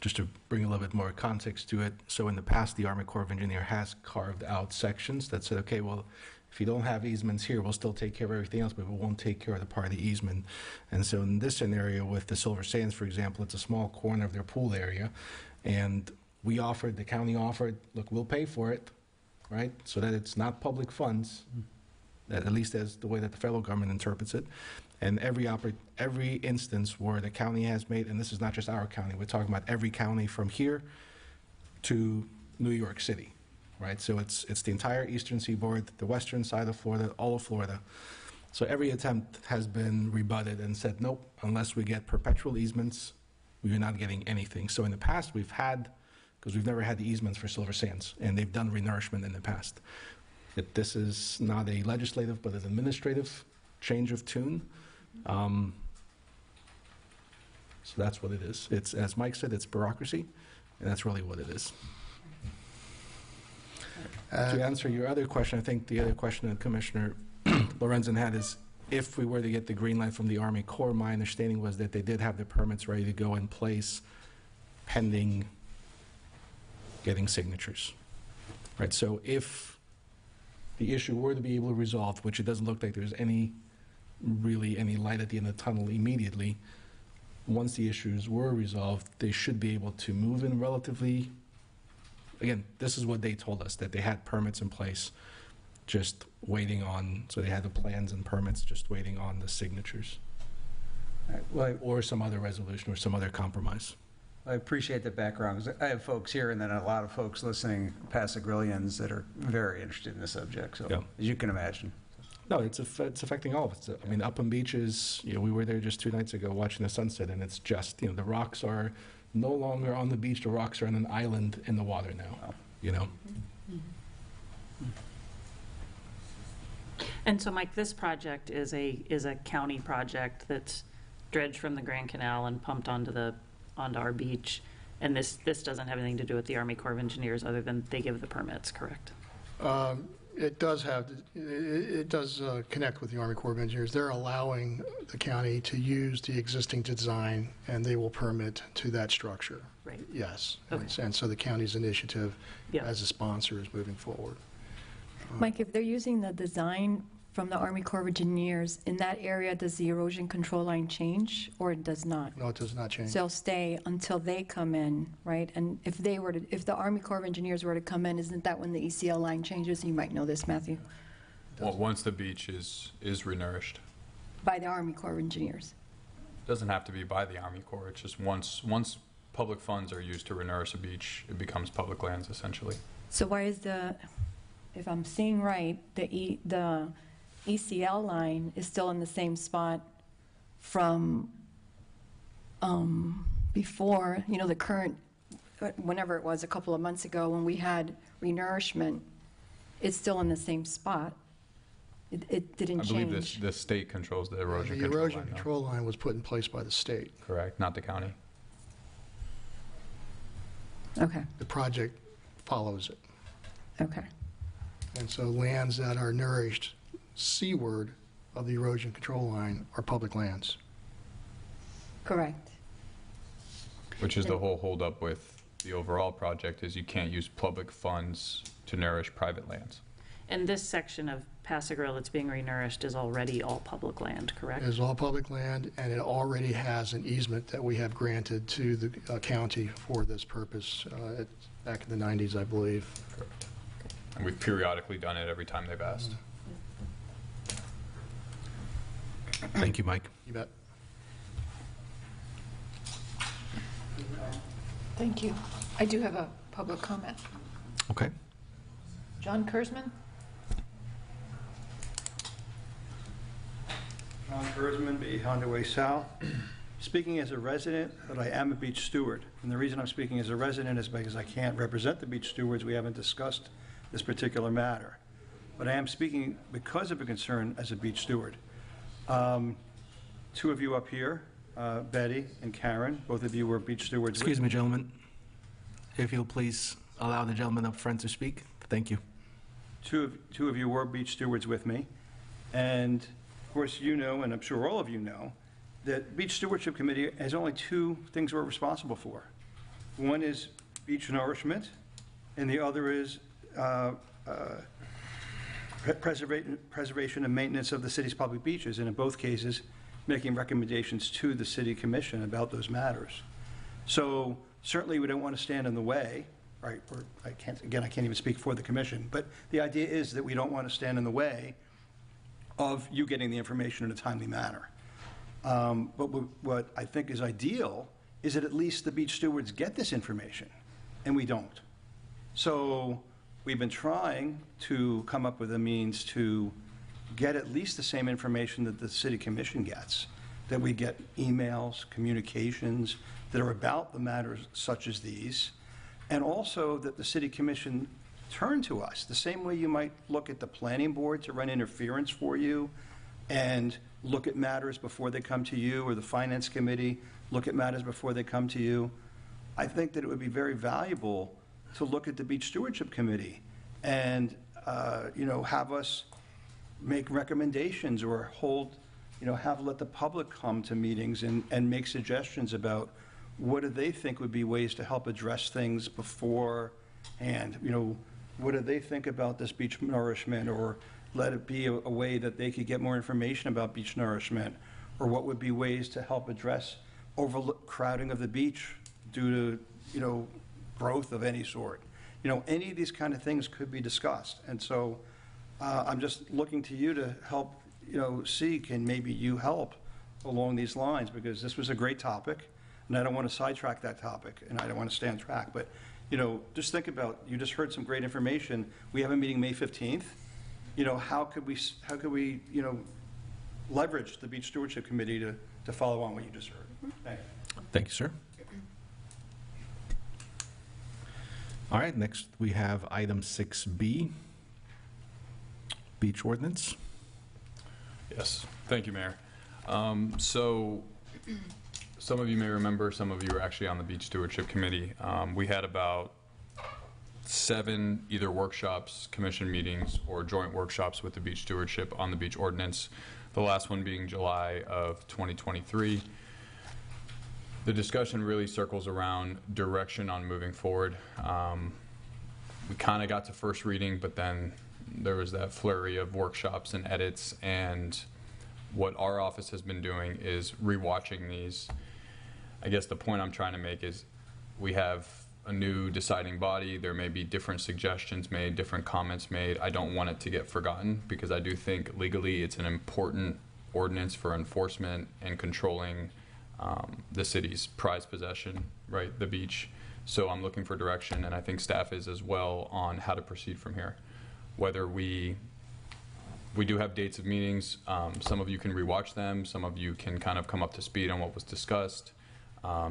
just to bring a little bit more context to it, so in the past, the Army Corps of Engineers has carved out sections that said, okay, well, if you don't have easements here, we'll still take care of everything else, but we won't take care of the part of the easement. And so in this scenario with the Silver Sands, for example, it's a small corner of their pool area, and we offered, the county offered, look, we'll pay for it, right? So that it's not public funds, at least as the way that the federal government interprets it. And every instance where the county has made, and this is not just our county, we're talking about every county from here to New York City, right? So it's the entire eastern seaboard, the western side of Florida, all of Florida. So every attempt has been rebutted and said, nope, unless we get perpetual easements, we're not getting anything. So in the past, we've had, because we've never had the easements for Silver Sands, and they've done renourishment in the past. This is not a legislative, but an administrative change of tune. So that's what it is. It's, as Mike said, it's bureaucracy, and that's really what it is. To answer your other question, I think the other question that Commissioner Lorenzen had is, if we were to get the green light from the Army Corps, my understanding was that they did have the permits ready to go in place pending getting signatures. Right, so if the issue were to be able to resolve, which it doesn't look like there's really any light at the end of the tunnel immediately, once the issues were resolved, they should be able to move in relatively, again, this is what they told us, that they had permits in place, just waiting on, so they had the plans and permits, just waiting on the signatures. Or some other resolution or some other compromise. I appreciate the background, because I have folks here and then a lot of folks listening, Passagrillians, that are very interested in the subject, so, Yeah. as you can imagine. No, it's affecting all of us. I mean, Upham Beach is, we were there just 2 nights ago watching the sunset, and it's just, the rocks are no longer on the beach, the rocks are on an island in the water now, And so, Mike, this project is a county project that's dredged from the Grand Canal and pumped onto our beach, and this doesn't have anything to do with the Army Corps of Engineers other than they give the permits, correct? It does connect with the Army Corps of Engineers. They're allowing the county to use the existing design, and they will permit to that structure. Right. Yes. Okay. And so the county's initiative Yeah. as a sponsor is moving forward. Mike, if they're using the design from the Army Corps of Engineers, in that area, does the erosion control line change, or it does not? No, it does not change. So it'll stay until they come in, right? And if the Army Corps of Engineers were to come in, isn't that when the ECL line changes? You might know this, Matthew. Well, once the beach is renourished. By the Army Corps of Engineers. Doesn't have to be by the Army Corps, it's just once public funds are used to renourish a beach, it becomes public lands essentially. So why is if I'm seeing right, the ECL line is still in the same spot from before, the current, whenever it was, a couple of months ago when we had renourishment, it's still in the same spot. It didn't change. I believe the state controls the erosion The control line. erosion control line was put in place by the state. Correct, not the county. Okay. The project follows it. Okay. And so lands that are nourished seaward of the erosion control line are public lands. Correct. Which is the whole holdup with the overall project, is you can't use public funds to nourish private lands. And this section of Paso Grill that's being renourished is already all public land, correct? It is all public land, and it already has an easement that we have granted to the county for this purpose back in the 90s, I believe. And we've periodically done it every time they've asked. Thank you, Mike. You bet. Thank you. I do have a public comment. Okay. John Kurzman? John Kurzman, B. Honda Way South. Speaking as a resident, but I am a beach steward. And the reason I'm speaking as a resident is because I can't represent the beach stewards. We haven't discussed this particular matter. But I am speaking because of a concern as a beach steward. Two of you up here, Betty and Karen, both of you were beach stewards. Excuse me, gentlemen. If you'll please allow the gentleman up front to speak. Thank you. Two of you were beach stewards with me. And of course, you know, and I'm sure all of you know, that Beach Stewardship Committee has only two things we're responsible for. One is beach nourishment, and the other is preservation and maintenance of the city's public beaches, and in both cases, making recommendations to the city commission about those matters. So certainly we don't want to stand in the way, right? Or I can't even speak for the commission, but the idea is that we don't want to stand in the way of you getting the information in a timely manner. But what I think is ideal is that at least the beach stewards get this information, and we don't. So we've been trying to come up with a means to get at least the same information that the city commission gets, that we get emails, communications that are about the matters such as these, and also that the city commission turn to us, the same way you might look at the planning board to run interference for you and look at matters before they come to you, or the finance committee look at matters before they come to you. I think that it would be very valuable to look at the Beach Stewardship Committee and, have us make recommendations or let the public come to meetings and make suggestions about what do they think would be ways to help address things beforehand. What do they think about this beach nourishment, or let it be a way that they could get more information about beach nourishment, or what would be ways to help address overcrowding of the beach due to, growth of any sort. Any of these kind of things could be discussed. And so I'm just looking to you to help, see, can maybe you help along these lines, because this was a great topic, and I don't want to sidetrack that topic, and I don't want to stay on track. But, just think about, you just heard some great information. We have a meeting May 15th. How could we leverage the Beach Stewardship Committee to follow on what you just heard? Thank you. Thank you, sir. All right, next we have item 6B, beach ordinance. Yes, thank you, Mayor. So some of you may remember, some of you are actually on the Beach Stewardship Committee. We had about 7 either workshops, commission meetings, or joint workshops with the Beach Stewardship on the beach ordinance, the last one being July of 2023. The discussion really circles around direction on moving forward. We kind of got to first reading, but then there was that flurry of workshops and edits, and what our office has been doing is rewatching these. I guess the point I'm trying to make is we have a new deciding body. There may be different suggestions made, different comments made. I don't want it to get forgotten, because I do think legally it's an important ordinance for enforcement and controlling the city's prized possession, right, the beach. So I'm looking for direction, and I think staff is as well, on how to proceed from here. Whether we do have dates of meetings. Some of you can rewatch them. Some of you can kind of come up to speed on what was discussed.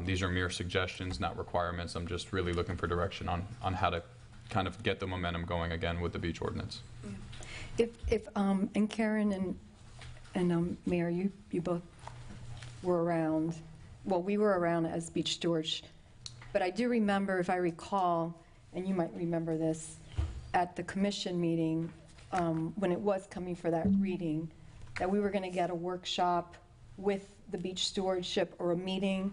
These are mere suggestions, not requirements. I'm just really looking for direction on how to kind of get the momentum going again with the beach ordinance. And Karen and Mayor, you both were around. Well, we were around as beach stewards, but I do remember, if I recall, and you might remember this, at the commission meeting, when it was coming for that reading, that we were going to get a workshop with the beach stewardship, or a meeting,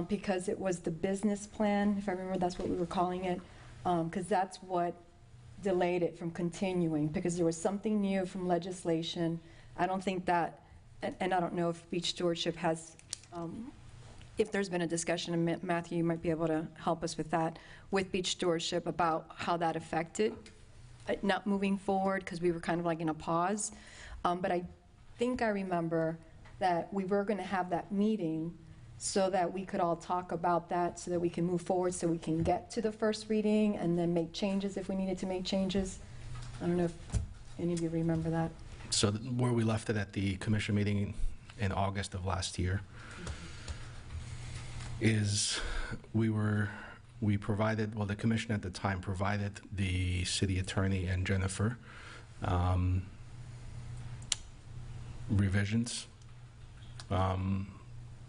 because it was the business plan, if I remember, that's what we were calling it, because that's what delayed it from continuing, because there was something new from legislation. I don't think that, and I don't know if beach stewardship has, if there's been a discussion, and Matthew, you might be able to help us with that, with beach stewardship about how that affected not moving forward, because we were kind of like in a pause. But I think I remember that we were going to have that meeting so that we could all talk about that, so that we can move forward, so we can get to the first reading and then make changes if we needed to make changes. I don't know if any of you remember that. So where we left it at the commission meeting in August of last year is we provided, well, the commission at the time provided the city attorney and Jennifer revisions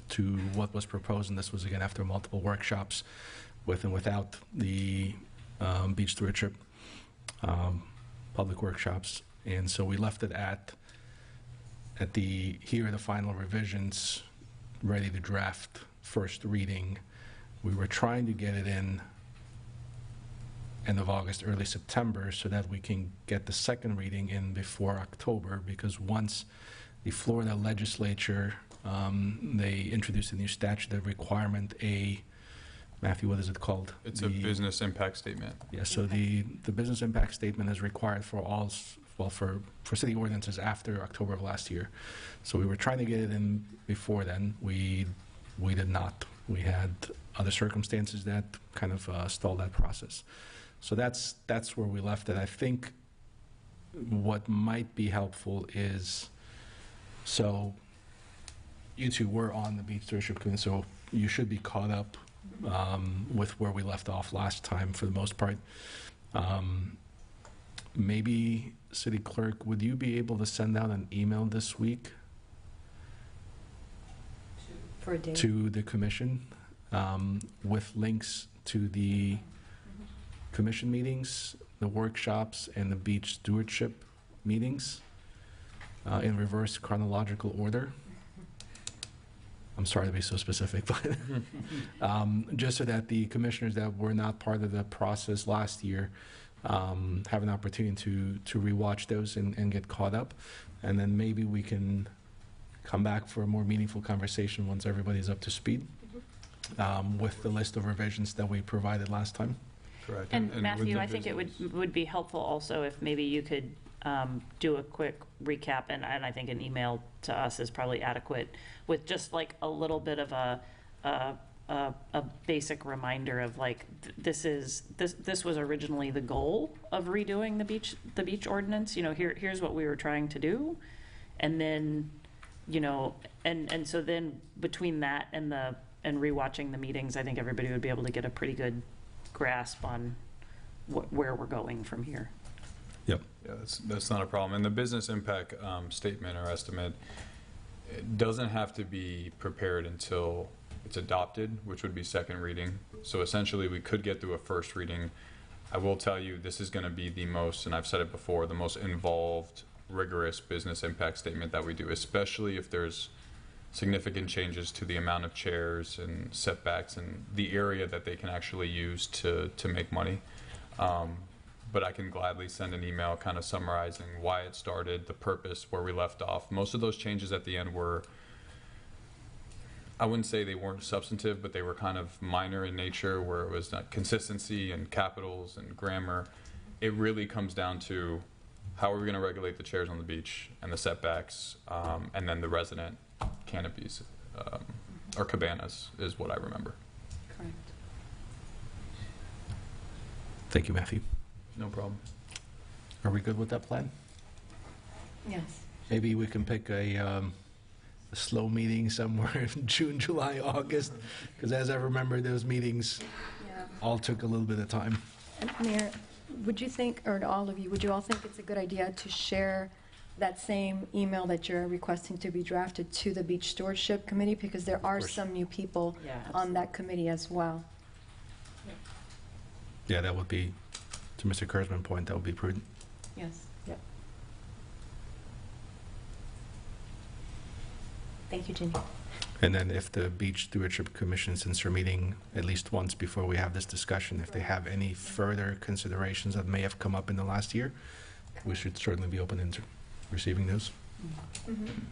to what was proposed, and this was again after multiple workshops with and without the beach stewardship public workshops. And so we left it at here are the final revisions, ready to draft first reading. We were trying to get it in end of August, early September, so that we can get the second reading in before October, because once the Florida legislature, they introduced a new statute, that requirement, Matthew, what is it called? It's a business impact statement. Yeah, so the business impact statement is required for all, well, for city ordinances after October of last year. So we were trying to get it in before then. We did not. We had other circumstances that kind of stalled that process. So that's where we left it. I think what might be helpful is, so you two were on the beach stewardship committee, so you should be caught up with where we left off last time for the most part. Maybe, City Clerk, would you be able to send out an email this week For a date. to the commission with links to the commission meetings, the workshops, and the beach stewardship meetings in reverse chronological order? I'm sorry to be so specific, but just so that the commissioners that were not part of the process last year have an opportunity to rewatch those and get caught up. And then maybe we can come back for a more meaningful conversation once everybody's up to speed with the list of revisions that we provided last time. Correct. And with Matthew, the I think it would be helpful also if maybe you could do a quick recap, and I think an email to us is probably adequate, with just like a little bit of a basic reminder of like, this was originally the goal of redoing the beach ordinance. You know, here's what we were trying to do, and then, you know, and so then between that and rewatching the meetings, I think everybody would be able to get a pretty good grasp on where we're going from here. Yep. Yeah, that's not a problem. And the business impact statement or estimate, it doesn't have to be prepared until it's adopted, which would be second reading. So essentially, we could get through a first reading. I will tell you, this is going to be the most, and I've said it before, the most involved, rigorous business impact statement that we do, especially if there's significant changes to the amount of chairs and setbacks and the area that they can actually use to make money. But I can gladly send an email kind of summarizing why it started, the purpose, where we left off. Most of those changes at the end were, I wouldn't say they weren't substantive, but they were kind of minor in nature, where it was consistency and capitals and grammar. It really comes down to how are we going to regulate the chairs on the beach and the setbacks, and then the resident canopies or cabanas is what I remember. Correct. Thank you, Matthew. No problem. Are we good with that plan? Yes. Maybe we can pick a slow meeting somewhere in June, July, August, because as I remember, those meetings all took a little bit of time. And Mayor, would you think, or all of you, would you all think it's a good idea to share that same email that you're requesting to be drafted to the Beach Stewardship Committee? Because there are some new people on that committee as well. Yeah, that would be, to Mr. Kurzman's point, that would be prudent. Yes. Yep. Thank you, Ginny. And then if the Beach Stewardship Commission, since they're meeting at least once before we have this discussion, if they have any further considerations that may have come up in the last year, we should certainly be open to receiving those.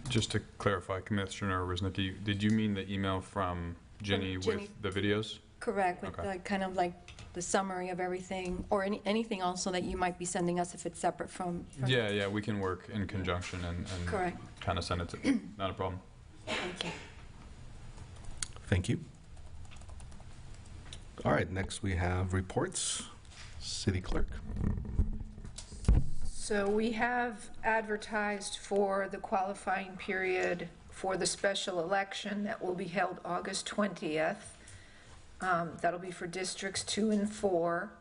Just to clarify, Commissioner Rosnicki, did you mean the email from Ginny with the videos? Correct, with Okay. the kind of like the summary of everything, or anything also that you might be sending us if it's separate from. Yeah, we can work in conjunction and Correct. kind of send it to, not a problem. Thank you. Thank you. All right, next we have reports. City Clerk. So we have advertised for the qualifying period for the special election that will be held August 20th. That'll be for Districts 2 and 4.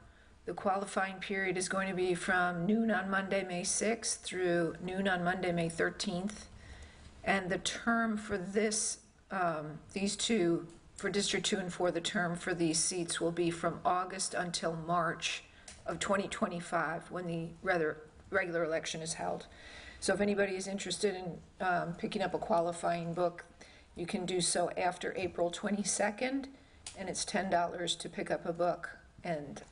The qualifying period is going to be from noon on Monday, May 6th through noon on Monday, May 13th. And the term for these two, for District 2 and 4, the term for these seats will be from August until March of 2025, when the regular election is held. So if anybody is interested in picking up a qualifying book, you can do so after April 22nd, and it's $10 to pick up a book, and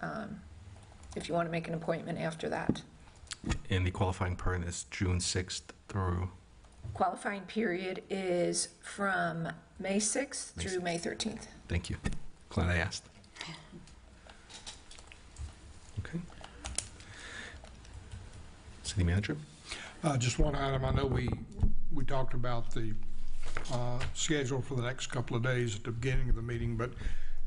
if you want to make an appointment after that. And the qualifying period is June 6th through? Qualifying period is from May 6th through May 13th. Thank you. Glad I asked. Okay. City Manager? Just one item. I know we talked about the schedule for the next couple of days at the beginning of the meeting, but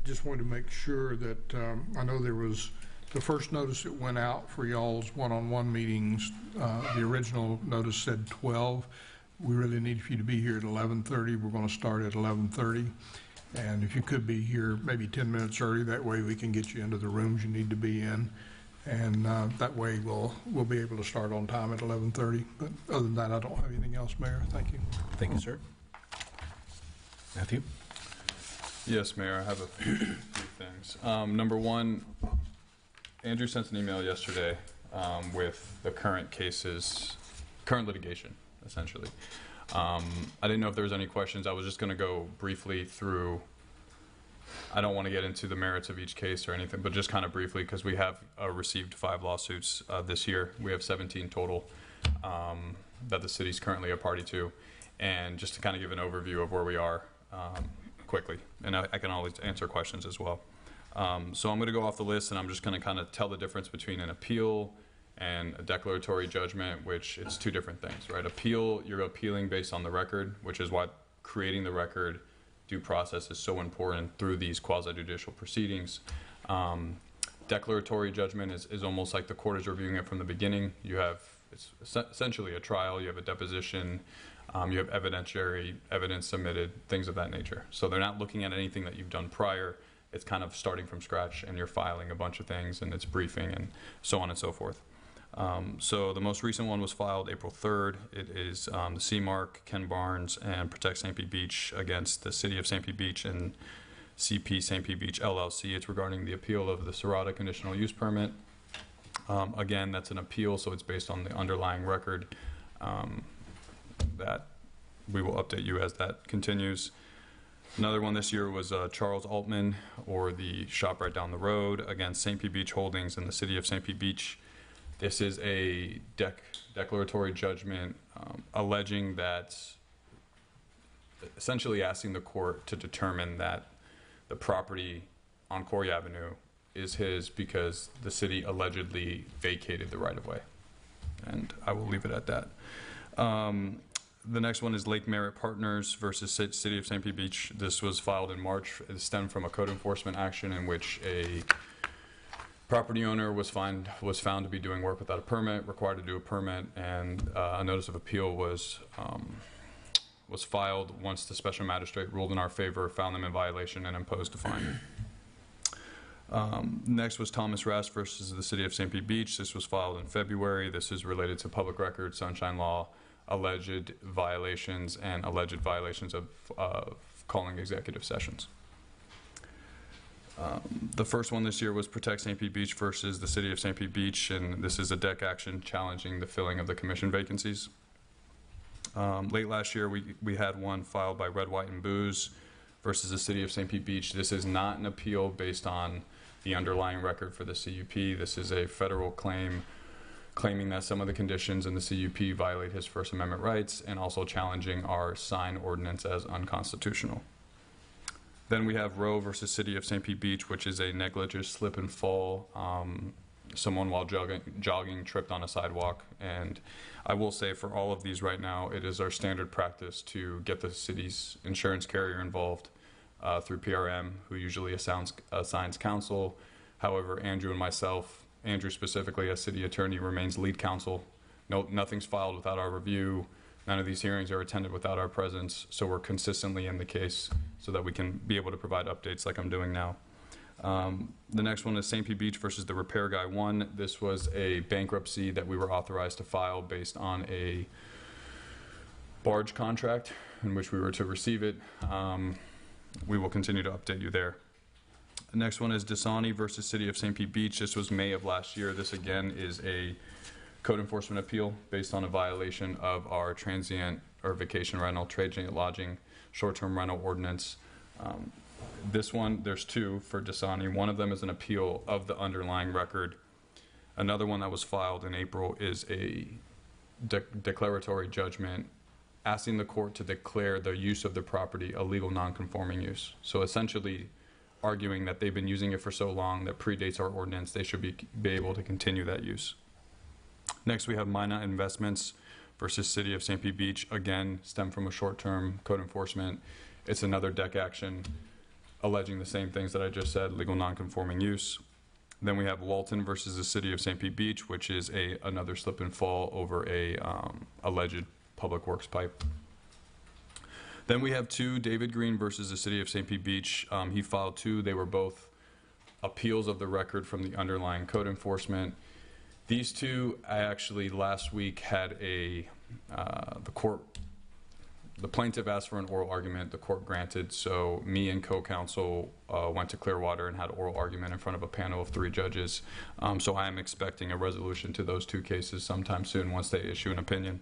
just wanted to make sure that I know there was the first notice that went out for y'all's one-on-one meetings. The original notice said 12. We really need for you to be here at 11:30. We're going to start at 11:30. And if you could be here maybe 10 minutes early, that way we can get you into the rooms you need to be in. And that way we'll be able to start on time at 11:30. But other than that, I don't have anything else, Mayor. Thank you. Thank you, sir. Matthew? Yes, Mayor, I have a few things. Number one, Andrew sent an email yesterday with the current litigation, essentially. I didn't know if there was any questions. I was just going to go briefly through. I don't want to get into the merits of each case or anything, but just kind of briefly, because we have received 5 lawsuits this year. We have 17 total that the city's currently a party to. And just to kind of give an overview of where we are quickly, and I can always answer questions as well. So I'm going to go off the list, and I'm just going to kind of tell the difference between an appeal and a declaratory judgment, which it's 2 different things, right? Appeal, you're appealing based on the record, which is why creating the record due process is so important through these quasi-judicial proceedings. Declaratory judgment is almost like the court is reviewing it from the beginning. It's essentially a trial. You have a deposition. You have evidentiary evidence submitted, things of that nature. So they're not looking at anything that you've done prior. It's kind of starting from scratch, and you're filing a bunch of things, and it's briefing, and so on and so forth. So the most recent one was filed April 3rd. It is the C-Mark, Ken Barnes, and Protect St. Pete Beach against the City of St. Pete Beach and CP St. Pete Beach LLC. It's regarding the appeal of the Serrata conditional use permit. Again, that's an appeal, so it's based on the underlying record that we will update you as that continues. Another one this year was Charles Altman, or the shop right down the road, against St. Pete Beach Holdings in the City of St. Pete Beach. This is a declaratory judgment alleging that, essentially asking the court to determine that the property on Corey Avenue is his because the city allegedly vacated the right-of-way. And I will leave it at that. The next one is Lake Merritt Partners versus City of St. Pete Beach. This was filed in March. It stemmed from a code enforcement action in which a property owner was found to be doing work without a permit, required to do a permit, and a notice of appeal was filed once the special magistrate ruled in our favor, found them in violation, and imposed a fine. Next was Thomas Rass versus the City of St. Pete Beach. This was filed in February. This is related to public record, sunshine law, alleged violations, and alleged violations of calling executive sessions. The first one this year was Protect St. Pete Beach versus the City of St. Pete Beach, and this is a deck action challenging the filling of the commission vacancies. Late last year, we had one filed by Red, White, and Booze versus the City of St. Pete Beach. This is not an appeal based on the underlying record for the CUP. This is a federal claim claiming that some of the conditions in the CUP violate his First Amendment rights and also challenging our sign ordinance as unconstitutional. Then we have Roe versus City of St. Pete Beach, which is a negligent slip and fall. Someone while jogging tripped on a sidewalk. And I will say for all of these right now, it is our standard practice to get the city's insurance carrier involved through PRM, who usually assigns counsel. However, Andrew and myself, Andrew specifically as city attorney, remains lead counsel. Nothing's filed without our review. None of these hearings are attended without our presence, so we're consistently in the case so that we can be able to provide updates like I'm doing now. The next one is St. Pete Beach versus the Repair Guy 1. This was a bankruptcy that we were authorized to file based on a barge contract in which we were to receive it. We will continue to update you there. The next one is Dasani versus City of St. Pete Beach. This was May of last year. This again is a code enforcement appeal based on a violation of our transient or vacation rental, transient lodging, short-term rental ordinance. This one, there's two for Dasani. One of them is an appeal of the underlying record. Another one that was filed in April is a declaratory judgment asking the court to declare the use of the property a legal non-conforming use. So essentially arguing that they've been using it for so long that predates our ordinance, they should be able to continue that use. Next, we have Mina Investments versus City of St. Pete Beach. Again, stem from a short-term code enforcement. It's another deck action alleging the same things that I just said, legal non-conforming use. Then we have Walton versus the City of St. Pete Beach, which is another slip and fall over a alleged public works pipe. Then we have two, David Green versus the City of St. Pete Beach. He filed two. They were both appeals of the record from the underlying code enforcement. These two, I actually last week had the plaintiff asked for an oral argument, the court granted, so me and co-counsel went to Clearwater and had oral argument in front of a panel of 3 judges. So I am expecting a resolution to those 2 cases sometime soon once they issue an opinion.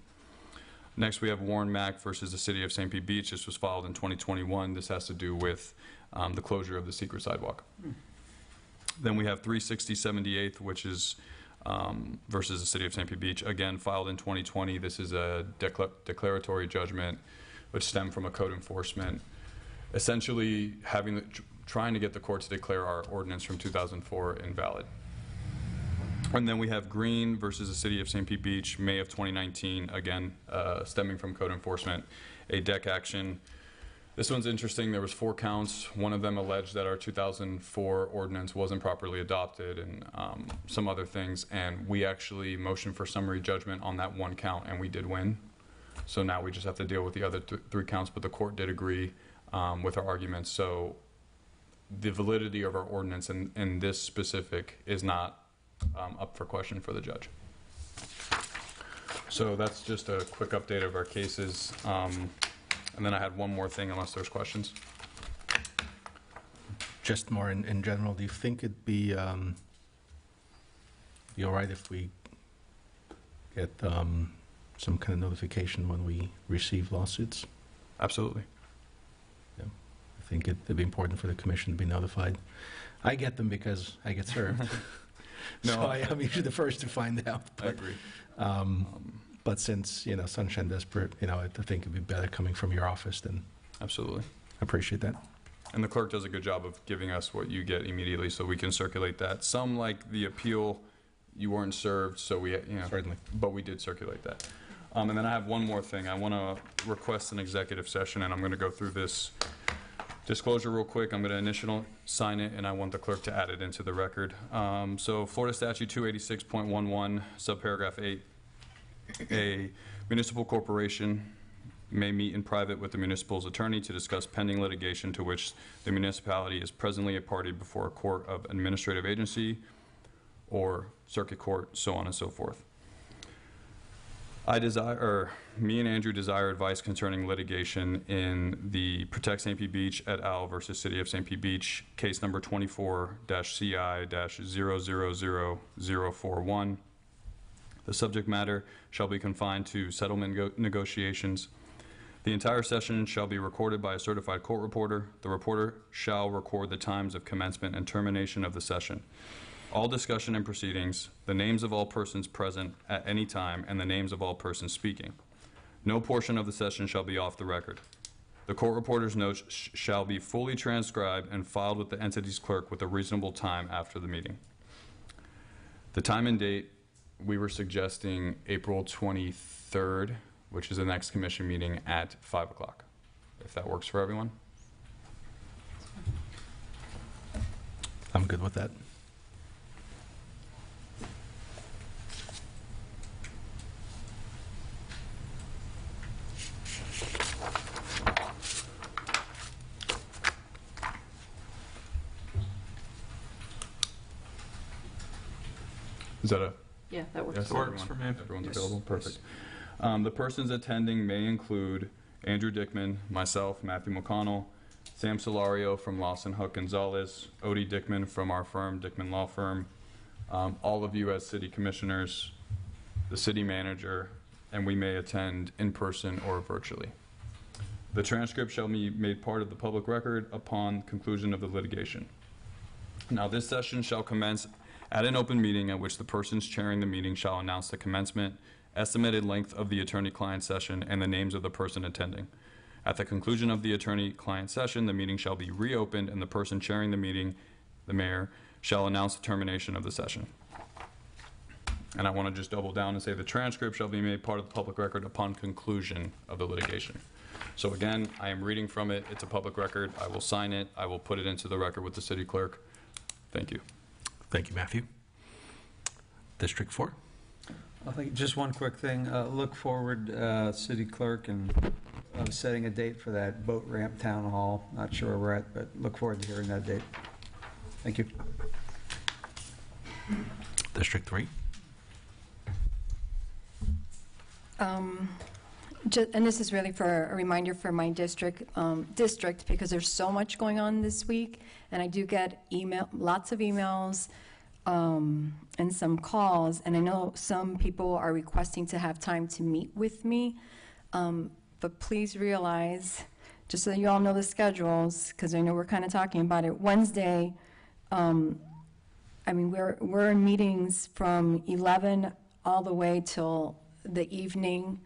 Next, we have Warren Mack versus the City of St. Pete Beach. This was filed in 2021. This has to do with the closure of the secret sidewalk. Then we have 360 78th, which is versus the City of St. Pete Beach. Again, filed in 2020. This is a declaratory judgment which stemmed from a code enforcement, essentially trying to get the court to declare our ordinance from 2004 invalid. And then we have Green versus the City of St. Pete Beach, May of 2019, again, stemming from code enforcement, a deck action. This one's interesting. There was 4 counts. One of them alleged that our 2004 ordinance wasn't properly adopted and some other things. And we actually motioned for summary judgment on that 1 count, and we did win. So now we just have to deal with the other 3 counts, but the court did agree with our arguments. So the validity of our ordinance in this specific is not up for question for the judge. So that's just a quick update of our cases. And then I had one more thing, unless there's questions. Just more in general, do you think it'd be all right if we get some kind of notification when we receive lawsuits? Absolutely. Yeah. I think it'd be important for the commission to be notified. I get them because I get served. No, so I'm usually the first to find out. But, I agree. But since, Sunshine Desperate, I think it'd be better coming from your office than. Absolutely. I appreciate that. And the clerk does a good job of giving us what you get immediately so we can circulate that. Some, like the appeal, you weren't served, so we, Certainly. But we did circulate that. And then I have one more thing. I want to request an executive session, and I'm going to go through this disclosure real quick. I'm going to initial sign it, and I want the clerk to add it into the record. So Florida Statute 286.11, subparagraph 8, a municipal corporation may meet in private with the municipal's attorney to discuss pending litigation to which the municipality is presently a party before a court of administrative agency or circuit court, so on and so forth. Me and Andrew desire advice concerning litigation in the Protect St. Pete Beach et al. Versus City of St. Pete Beach, case number 24-CI-000041. The subject matter shall be confined to settlement negotiations. The entire session shall be recorded by a certified court reporter. The reporter shall record the times of commencement and termination of the session. All discussion and proceedings, the names of all persons present at any time, and the names of all persons speaking. No portion of the session shall be off the record. The court reporter's notes shall be fully transcribed and filed with the entity's clerk with a reasonable time after the meeting. The time and date, we were suggesting April 23rd, which is the next commission meeting at 5 o'clock, if that works for everyone. I'm good with that. Is that a? Yeah, that works. Yes, That works for me. Everyone's Yes. available? Perfect. The persons attending may include Andrew Dickman, myself, Matthew McConnell, Sam Solario from Lawson Huck Gonzalez, Odie Dickman from our firm, Dickman Law Firm, all of you as city commissioners, the city manager, and we may attend in person or virtually. The transcript shall be made part of the public record upon conclusion of the litigation. Now, this session shall commence at an open meeting at which the persons chairing the meeting shall announce the commencement, estimated length of the attorney-client session, and the names of the person attending. At the conclusion of the attorney-client session, the meeting shall be reopened, and the person chairing the meeting, the mayor, shall announce the termination of the session. And I want to just double down and say the transcript shall be made part of the public record upon conclusion of the litigation. So again, I am reading from it. It's a public record. I will sign it. I will put it into the record with the city clerk. Thank you. Thank you, Matthew. District 4? I think just one quick thing. Look forward, city clerk, and setting a date for that boat ramp town hall. Not sure where we're at, but look forward to hearing that date. Thank you. District 3? And this is really for a reminder for my district, because there's so much going on this week, and I do get lots of emails and some calls, and I know some people are requesting to have time to meet with me, but please realize, just so you all know the schedules, because I know we're kind of talking about it, Wednesday, I mean, we're in meetings from 11 all the way till the evening.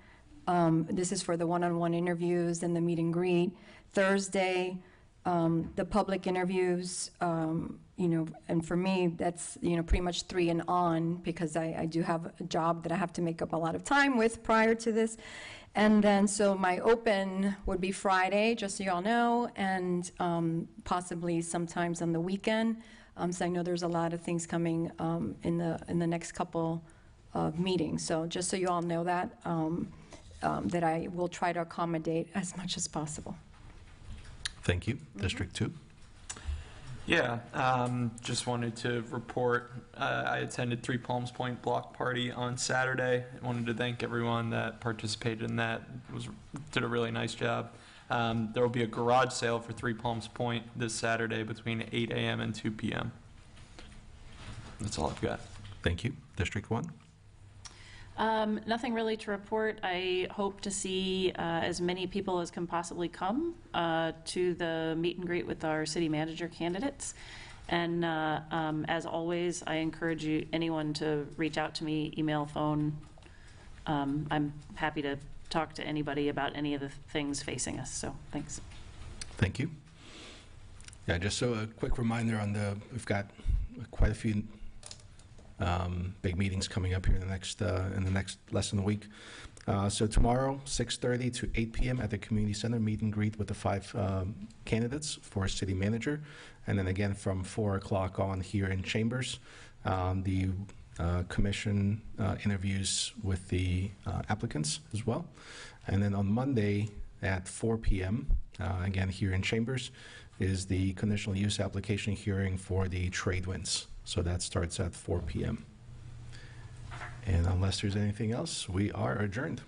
This is for the one-on-one interviews and the meet and greet. Thursday, the public interviews, and for me, that's, pretty much 3 and on, because I do have a job that I have to make up a lot of time with prior to this. And then, so my open would be Friday, just so you all know, and possibly sometimes on the weekend. So I know there's a lot of things coming in the next couple of meetings. So just so you all know that, that I will try to accommodate as much as possible. Thank you. District 2? Yeah, just wanted to report, I attended Three Palms Point Block Party on Saturday. I wanted to thank everyone that participated in that. Did a really nice job. There will be a garage sale for Three Palms Point this Saturday between 8 a.m. and 2 p.m. That's all I've got. Thank you. District 1? Nothing really to report. I hope to see as many people as can possibly come to the meet and greet with our city manager candidates. And as always, I encourage anyone to reach out to me, email, phone. I'm happy to talk to anybody about any of the things facing us. So thanks. Thank you. Yeah, just so a quick reminder on we've got quite a few big meetings coming up here in the next less than a week. So tomorrow, 6:30 to 8 p.m. at the community center, meet and greet with the 5 candidates for city manager, and then again from 4 o'clock on here in Chambers, the commission interviews with the applicants as well, and then on Monday at 4 p.m. Again here in Chambers is the conditional use application hearing for the trade winds. So that starts at 4 p.m. And unless there's anything else, we are adjourned.